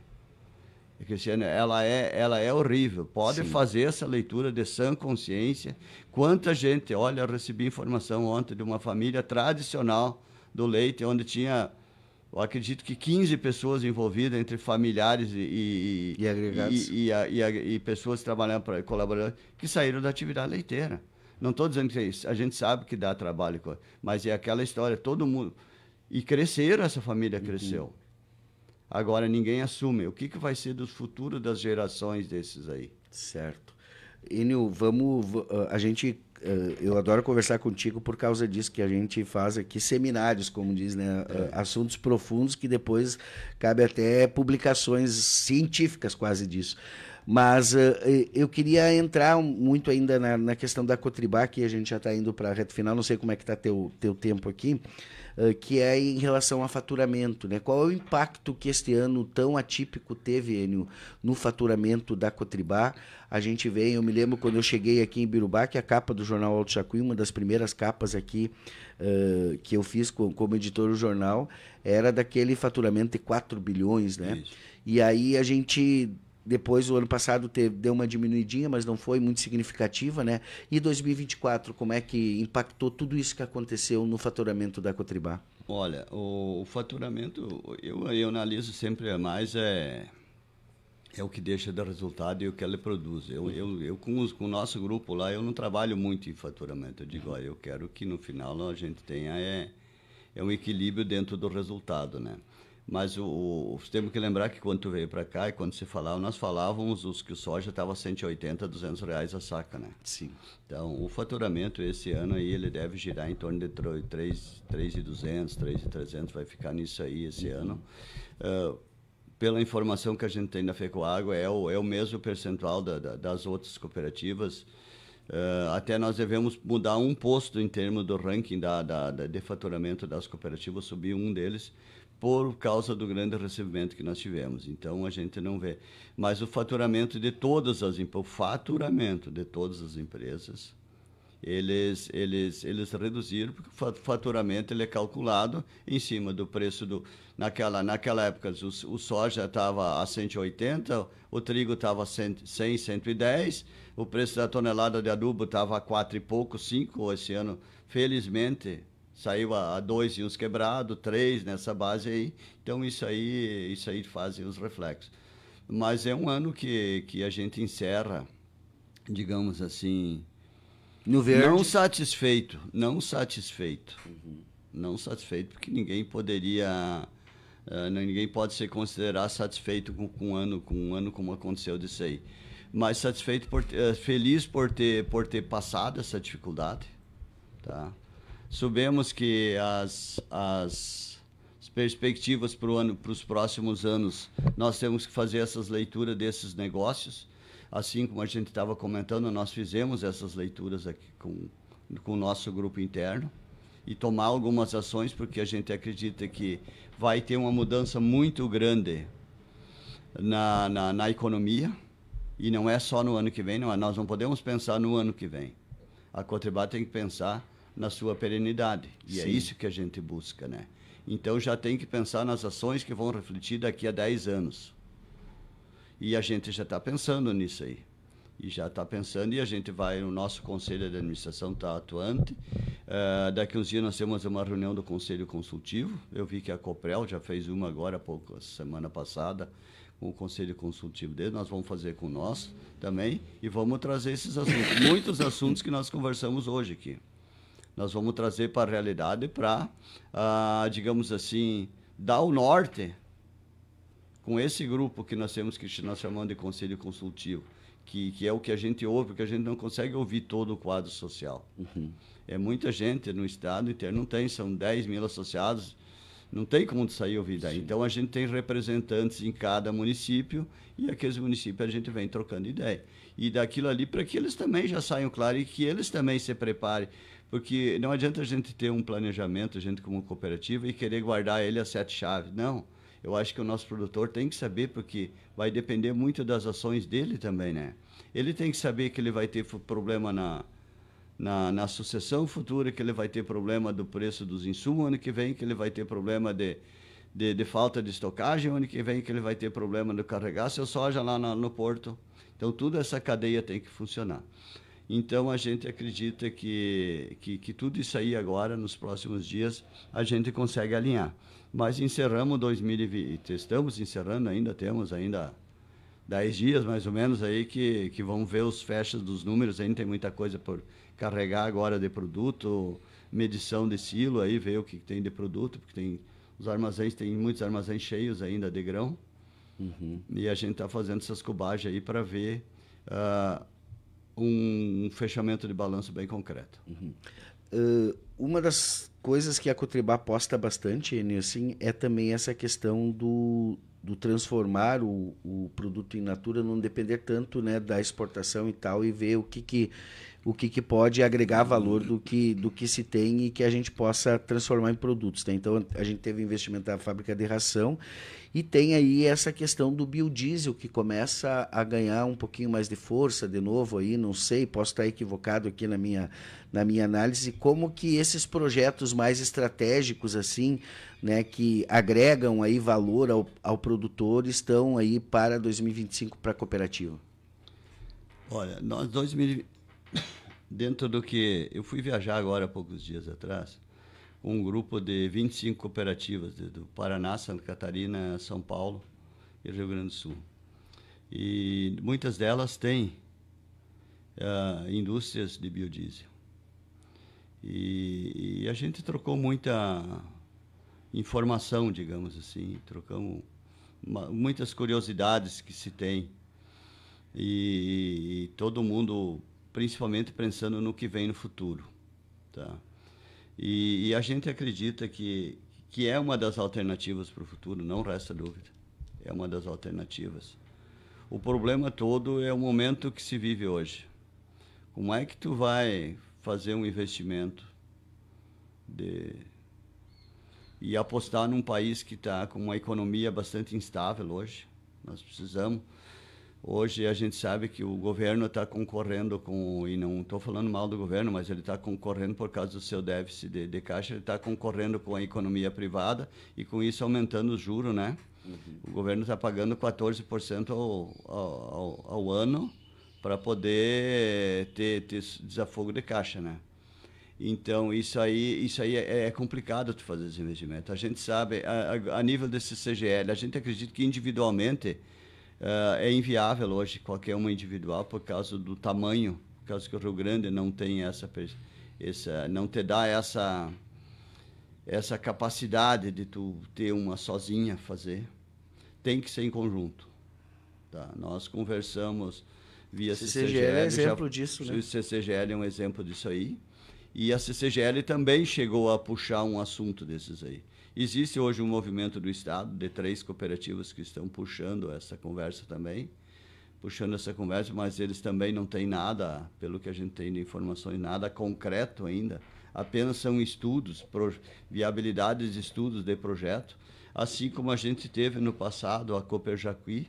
[SPEAKER 2] Cristiano, ela é horrível. Pode
[SPEAKER 1] Sim.
[SPEAKER 2] fazer essa leitura de sã consciência. Quanta gente, olha, eu recebi informação ontem de uma família tradicional do leite, onde tinha, eu acredito que 15 pessoas envolvidas, entre familiares
[SPEAKER 1] E agregados.
[SPEAKER 2] e pessoas trabalhando, colaborando, que saíram da atividade leiteira. Não estou dizendo que a gente sabe que dá trabalho, mas é aquela história, todo mundo... E cresceram, essa família cresceu. Agora ninguém assume. O que vai ser do futuro das gerações desses aí?
[SPEAKER 1] Certo. Enio, a gente, eu adoro conversar contigo por causa disso, que a gente faz aqui seminários, como diz, né? Assuntos profundos que depois cabe até publicações científicas quase disso. Mas eu queria entrar muito ainda na questão da Cotribá, que a gente já está indo para a reta final, não sei como é que está teu tempo aqui, que é em relação a faturamento, né? Qual é o impacto que este ano tão atípico teve, Enio, no faturamento da Cotribá? A gente vem, eu me lembro quando eu cheguei aqui em Birubá, que a capa do jornal Alto Jacuí, uma das primeiras capas aqui que eu fiz como editor do jornal, era daquele faturamento de 4 bilhões, né?
[SPEAKER 2] Isso.
[SPEAKER 1] E aí a gente... Depois, o ano passado, deu uma diminuidinha, mas não foi muito significativa, né? E 2024, como é que impactou tudo isso que aconteceu no faturamento da Cotribá?
[SPEAKER 2] Olha, o faturamento, eu analiso sempre mais é o que deixa de resultado e o que ele produz. Eu com o nosso grupo lá, eu não trabalho muito em faturamento. Eu digo, olha, eu quero que no final a gente tenha um equilíbrio dentro do resultado, né? Mas temos que lembrar que quando tu veio para cá e quando se falava, nós falávamos que o soja estava a 180, 200 reais a saca, né?
[SPEAKER 1] Sim.
[SPEAKER 2] Então, o faturamento esse ano aí, ele deve girar em torno de 3.200, 3.300, vai ficar nisso aí esse ano. Pela informação que a gente tem da FECOAGRO, é o mesmo percentual das outras cooperativas. Até nós devemos mudar um posto em termos do ranking de faturamento das cooperativas, subir um deles, por causa do grande recebimento que nós tivemos. Então, a gente não vê. Mas o faturamento de todas as empresas, eles reduziram, porque o faturamento ele é calculado em cima do preço naquela época, o soja estava a 180, o trigo estava a 100, 110, o preço da tonelada de adubo estava a 4 e pouco, 5, esse ano, felizmente, saiu a 2 e uns quebrados, 3 nessa base aí. Então, isso aí faz os reflexos. Mas é um ano que a gente encerra, digamos assim,
[SPEAKER 1] no verde.
[SPEAKER 2] Não satisfeito. Não satisfeito, porque ninguém pode se considerar satisfeito com um ano como aconteceu disso aí. Mas satisfeito, feliz por ter passado essa dificuldade, tá? Sabemos que as perspectivas para os próximos anos, nós temos que fazer essas leituras desses negócios. Assim como a gente estava comentando, nós fizemos essas leituras aqui com o nosso grupo interno e tomar algumas ações, porque a gente acredita que vai ter uma mudança muito grande na economia, e não é só no ano que vem, nós não podemos pensar no ano que vem. A Cotribá tem que pensar na sua perenidade, e
[SPEAKER 1] Sim.
[SPEAKER 2] é isso que a gente busca, né? Então já tem que pensar nas ações que vão refletir daqui a 10 anos. E a gente já está pensando nisso aí. E a gente vai, o nosso conselho de administração está atuante. Daqui uns dias nós temos uma reunião do conselho consultivo. Eu vi que a Coprel já fez uma agora, semana passada, com o conselho consultivo dele. Nós vamos fazer com nós também e vamos trazer esses assuntos. Muitos assuntos que nós conversamos hoje aqui. Nós vamos trazer para a realidade para, digamos assim, dar o norte com esse grupo que nós temos, que nós chamamos de conselho consultivo, que é o que a gente ouve, porque a gente não consegue ouvir todo o quadro social. É muita gente no estado inteiro, não tem, são 10 mil associados, Não tem como sair ouvir daí. Então, a gente tem representantes em cada município e aqueles municípios a gente vem trocando ideia. E daquilo ali para que eles também já saiam claro e que eles também se preparem. Porque não adianta a gente ter um planejamento, a gente como cooperativa, e querer guardar ele a 7 chaves. Não. Eu acho que o nosso produtor tem que saber, porque vai depender muito das ações dele também, né? Ele tem que saber que ele vai ter problema na sucessão futura, que ele vai ter problema do preço dos insumos ano que vem, que ele vai ter problema de falta de estocagem ano que vem, que ele vai ter problema de carregar seu soja lá no porto. Então, toda essa cadeia tem que funcionar. Então, a gente acredita que tudo isso aí agora, nos próximos dias, a gente consegue alinhar. Mas encerramos 2020, estamos encerrando ainda, temos ainda 10 dias mais ou menos aí que vão ver os fechas dos números, ainda tem muita coisa por carregar agora de produto, medição de silo, aí ver o que tem de produto, porque tem muitos armazéns cheios ainda de grão. Uhum. E a gente está fazendo essas cubagens aí para ver um fechamento de balanço bem concreto.
[SPEAKER 1] Uhum. Uma das coisas que a Cotribá aposta bastante, assim, é também essa questão do transformar o produto in natura, não depender tanto, né, da exportação e tal, e ver o que pode agregar valor do que se tem e que a gente possa transformar em produtos. Tá? Então, a gente teve investimento na fábrica de ração e tem aí essa questão do biodiesel, que começa a ganhar um pouquinho mais de força de novo aí, não sei, posso estar equivocado aqui na minha análise, como que esses projetos mais estratégicos, assim, né, que agregam aí valor ao produtor, estão aí para 2025 para a cooperativa?
[SPEAKER 2] Olha, nós dentro do que... Eu fui viajar agora há poucos dias atrás, um grupo de 25 cooperativas do Paraná, Santa Catarina, São Paulo e Rio Grande do Sul. E muitas delas têm indústrias de biodiesel. E a gente trocou muita informação, digamos assim, trocamos muitas curiosidades que se tem. E todo mundo, principalmente pensando no que vem no futuro, tá? E a gente acredita que é uma das alternativas para o futuro, não resta dúvida. É uma das alternativas. O problema todo é o momento que se vive hoje. Como é que tu vai fazer um investimento e apostar num país que está com uma economia bastante instável hoje? Nós precisamos... Hoje a gente sabe que o governo está concorrendo com, e não estou falando mal do governo, mas ele está concorrendo por causa do seu déficit de caixa, ele está concorrendo com a economia privada e com isso aumentando os juros, né? Uhum. O governo está pagando 14% ao ano para poder ter desafogo de caixa, né? Então, isso aí é complicado de fazer esse investimento. A gente sabe, a nível desse CGL, a gente acredita que individualmente... é inviável hoje qualquer uma individual por causa do tamanho, por causa que o Rio Grande não tem não te dá essa capacidade de tu ter uma sozinha fazer. Tem que ser em conjunto. Tá? Nós conversamos via CCGL.
[SPEAKER 1] É exemplo disso, né?
[SPEAKER 2] O CCGL é um exemplo disso aí. E a CCGL também chegou a puxar um assunto desses aí. Existe hoje um movimento do Estado, de 3 cooperativas que estão puxando essa conversa também, mas eles também não têm nada, pelo que a gente tem de informações, nada concreto ainda, apenas são estudos, viabilidades de estudos de projeto, assim como a gente teve no passado a Coperjacuí,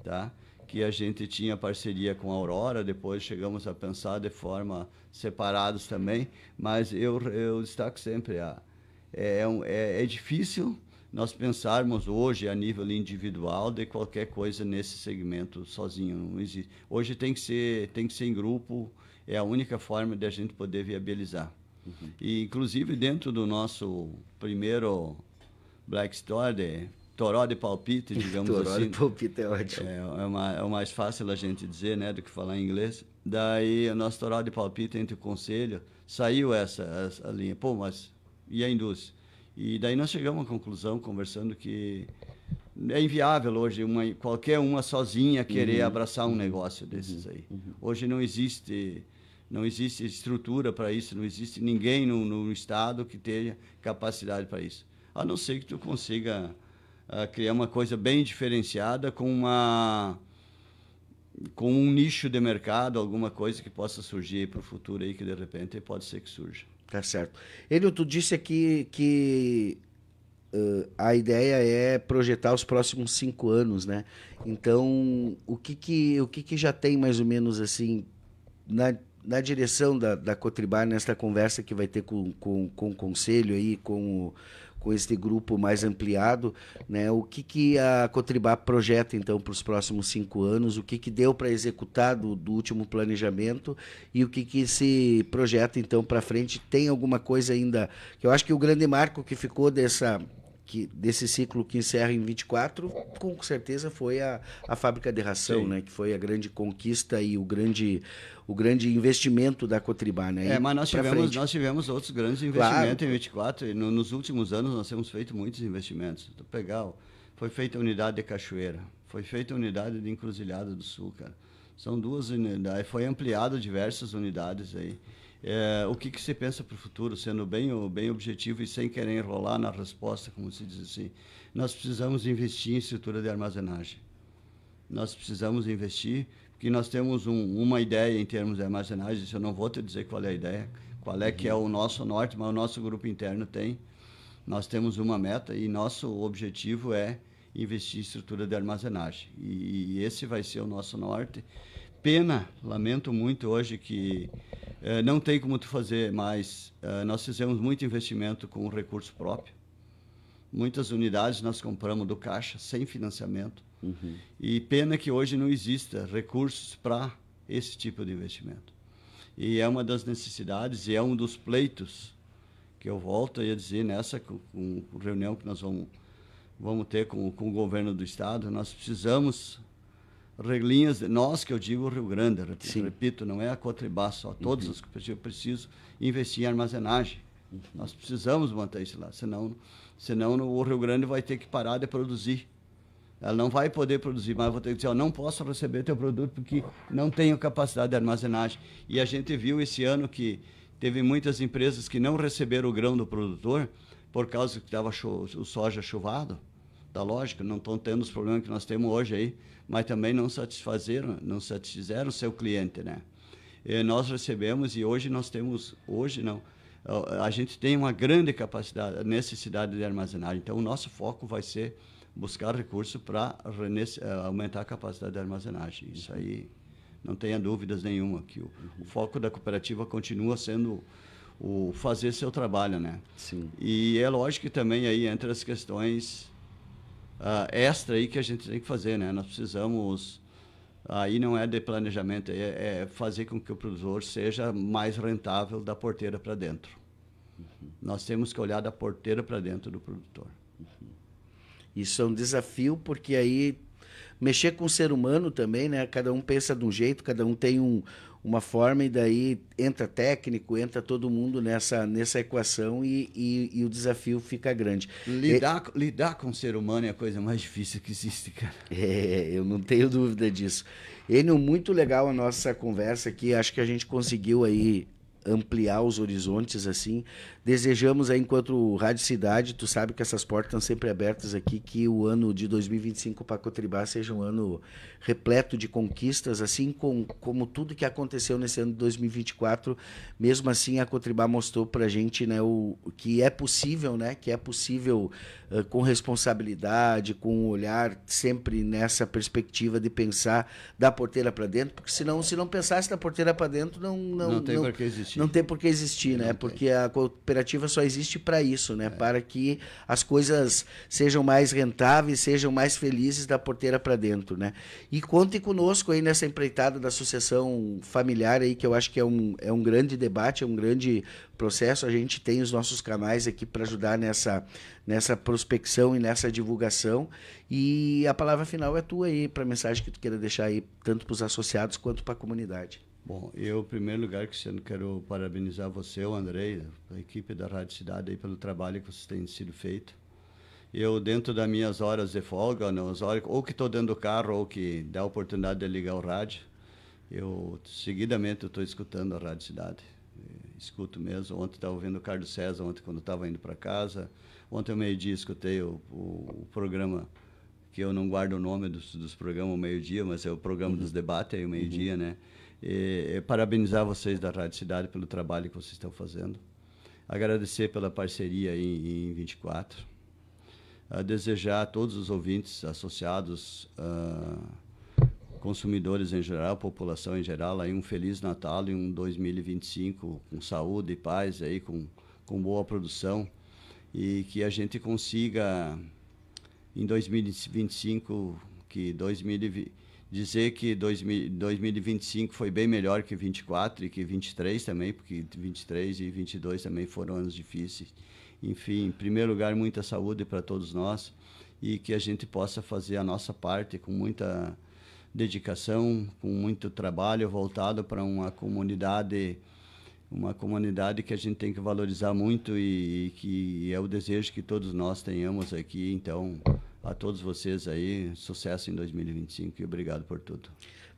[SPEAKER 2] tá? Que a gente tinha parceria com a Aurora, depois chegamos a pensar de forma separados também, mas eu destaco sempre é difícil nós pensarmos hoje a nível individual de qualquer coisa nesse segmento sozinho, não existe. Hoje tem que ser em grupo, é a única forma de a gente poder viabilizar. Uhum. E inclusive dentro do nosso primeiro Black Store de toró de palpite, digamos assim.
[SPEAKER 1] Toró de palpite é ótimo.
[SPEAKER 2] É mais fácil a gente dizer, né, do que falar em inglês. Daí o nosso toró de palpite entre o conselho saiu essa linha. Pô, mas e a indústria? E daí nós chegamos à conclusão, conversando, que é inviável hoje qualquer uma sozinha querer abraçar um negócio desses aí. Hoje não existe estrutura para isso, não existe ninguém no Estado que tenha capacidade para isso. a não ser que tu consiga criar uma coisa bem diferenciada com um nicho de mercado, alguma coisa que possa surgir para o futuro aí, que de repente pode ser que surja.
[SPEAKER 1] Tá certo. Enio, tu disse aqui que a ideia é projetar os próximos 5 anos, né? Então, o que já tem mais ou menos assim na direção da Cotribá, nesta conversa que vai ter com o Conselho aí, com este grupo mais ampliado, né? O que a Cotribá projeta, então, para os próximos 5 anos? O que deu para executar do último planejamento e o que se projeta, então, para frente? Tem alguma coisa ainda... que eu acho que o grande marco que ficou desse ciclo que encerra em 24, com certeza foi a fábrica de ração, né? Que foi a grande conquista e o grande investimento da Cotribá, né?
[SPEAKER 2] Mas nós tivemos outros grandes investimentos em 24, e nos últimos anos nós temos feito muitos investimentos. Foi feita a unidade de Cachoeira, foi feita a unidade de Encruzilhada do Sul, cara. São 2 unidades, foi ampliado diversas unidades aí. O que se pensa para o futuro, sendo bem objetivo e sem querer enrolar na resposta, como se diz assim, nós precisamos investir em estrutura de armazenagem. Nós precisamos investir, porque nós temos uma ideia em termos de armazenagem, eu não vou te dizer qual é a ideia, qual é que é o nosso norte, mas o nosso grupo interno tem. Nós temos uma meta e nosso objetivo é investir em estrutura de armazenagem. E esse vai ser o nosso norte. Lamento muito hoje que não tem como tu fazer mais. Nós fizemos muito investimento com recurso próprio. Muitas unidades nós compramos do Caixa, sem financiamento. Uhum. E pena que hoje não exista recursos para esse tipo de investimento. E é uma das necessidades e é um dos pleitos que eu volto a dizer nessa reunião que nós vamos ter com o governo do Estado. Nós precisamos... regrinhas, nós que eu digo Rio Grande, repito, não é a Cotribá só, todos os que eu preciso investir em armazenagem. Nós precisamos manter isso lá, senão o Rio Grande vai ter que parar de produzir. Ela não vai poder produzir, mas eu vou ter que dizer, não posso receber teu produto porque não tenho capacidade de armazenagem. E a gente viu esse ano que teve muitas empresas que não receberam o grão do produtor por causa que estava o soja chuvado. Da lógica, não estão tendo os problemas que nós temos hoje aí, mas também não satisfizeram o seu cliente, né? Nós recebemos e hoje a gente tem uma grande necessidade de armazenagem, então o nosso foco vai ser buscar recursos para aumentar a capacidade de armazenagem. Isso aí não tenha dúvidas nenhuma, que o foco da cooperativa continua sendo o fazer seu trabalho, né?
[SPEAKER 1] Sim.
[SPEAKER 2] E é lógico que também aí entre as questões extra aí que a gente tem que fazer, né? Nós precisamos, aí não é de planejamento, é fazer com que o produtor seja mais rentável da porteira para dentro. Nós temos que olhar da porteira para dentro do produtor.
[SPEAKER 1] Isso é um desafio, porque aí mexer com o ser humano também, né? Cada um pensa de um jeito, cada um tem uma forma, e daí entra técnico, entra todo mundo nessa equação e o desafio fica grande.
[SPEAKER 2] Lidar com o ser humano é a coisa mais difícil que existe, cara.
[SPEAKER 1] Eu não tenho dúvida disso. Enio, muito legal a nossa conversa aqui, acho que a gente conseguiu aí ampliar os horizontes, assim. Desejamos aí, enquanto Rádio Cidade, tu sabe que essas portas estão sempre abertas aqui, que o ano de 2025 para Cotribá seja um ano repleto de conquistas, assim como tudo que aconteceu nesse ano de 2024. Mesmo assim, a Cotribá mostrou para a gente, né, o que é possível, né, que é possível com responsabilidade, com um olhar sempre nessa perspectiva de pensar da porteira para dentro, porque se não pensasse da porteira para dentro, não tem por que existir. Não tem por que existir, né? Porque a cooperativa só existe para isso, né? Para que as coisas sejam mais rentáveis, sejam mais felizes da porteira para dentro, né? E conte conosco aí nessa empreitada da associação familiar aí, que eu acho que é um grande debate, é um grande processo. A gente tem os nossos canais aqui para ajudar nessa prospecção e nessa divulgação. E a palavra final é tua aí, para a mensagem que tu queira deixar aí, tanto para os associados quanto para a comunidade.
[SPEAKER 2] Bom, eu, em primeiro lugar, quero parabenizar você, o Andrei, a equipe da Rádio Cidade, aí, pelo trabalho que vocês têm sido feito. Eu, dentro das minhas horas de folga, ou que estou dentro do carro, ou que dá a oportunidade de ligar o rádio, seguidamente estou escutando a Rádio Cidade. escuto mesmo. Ontem estava ouvindo o Carlos César, ontem quando estava indo para casa. Ontem ao meio-dia escutei o programa, que eu não guardo o nome dos programas ao meio-dia, mas é o programa dos debates aí ao meio-dia, né? E parabenizar vocês da Rádio Cidade pelo trabalho que vocês estão fazendo. Agradecer pela parceria aí em 24. Desejar a todos os ouvintes, associados, consumidores em geral, população em geral, aí um Feliz Natal e um 2025 com saúde e paz, aí, com boa produção, e que a gente consiga, em 2025, dizer que 2025 foi bem melhor que 24 e que 23 também, porque 23 e 22 também foram anos difíceis. Enfim, em primeiro lugar, muita saúde para todos nós e que a gente possa fazer a nossa parte com muita dedicação, com muito trabalho voltado para uma comunidade que a gente tem que valorizar muito e que é o desejo que todos nós tenhamos aqui. Então, a todos vocês aí, sucesso em 2025 e obrigado por tudo.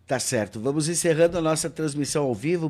[SPEAKER 1] Tá certo. Vamos encerrando a nossa transmissão ao vivo.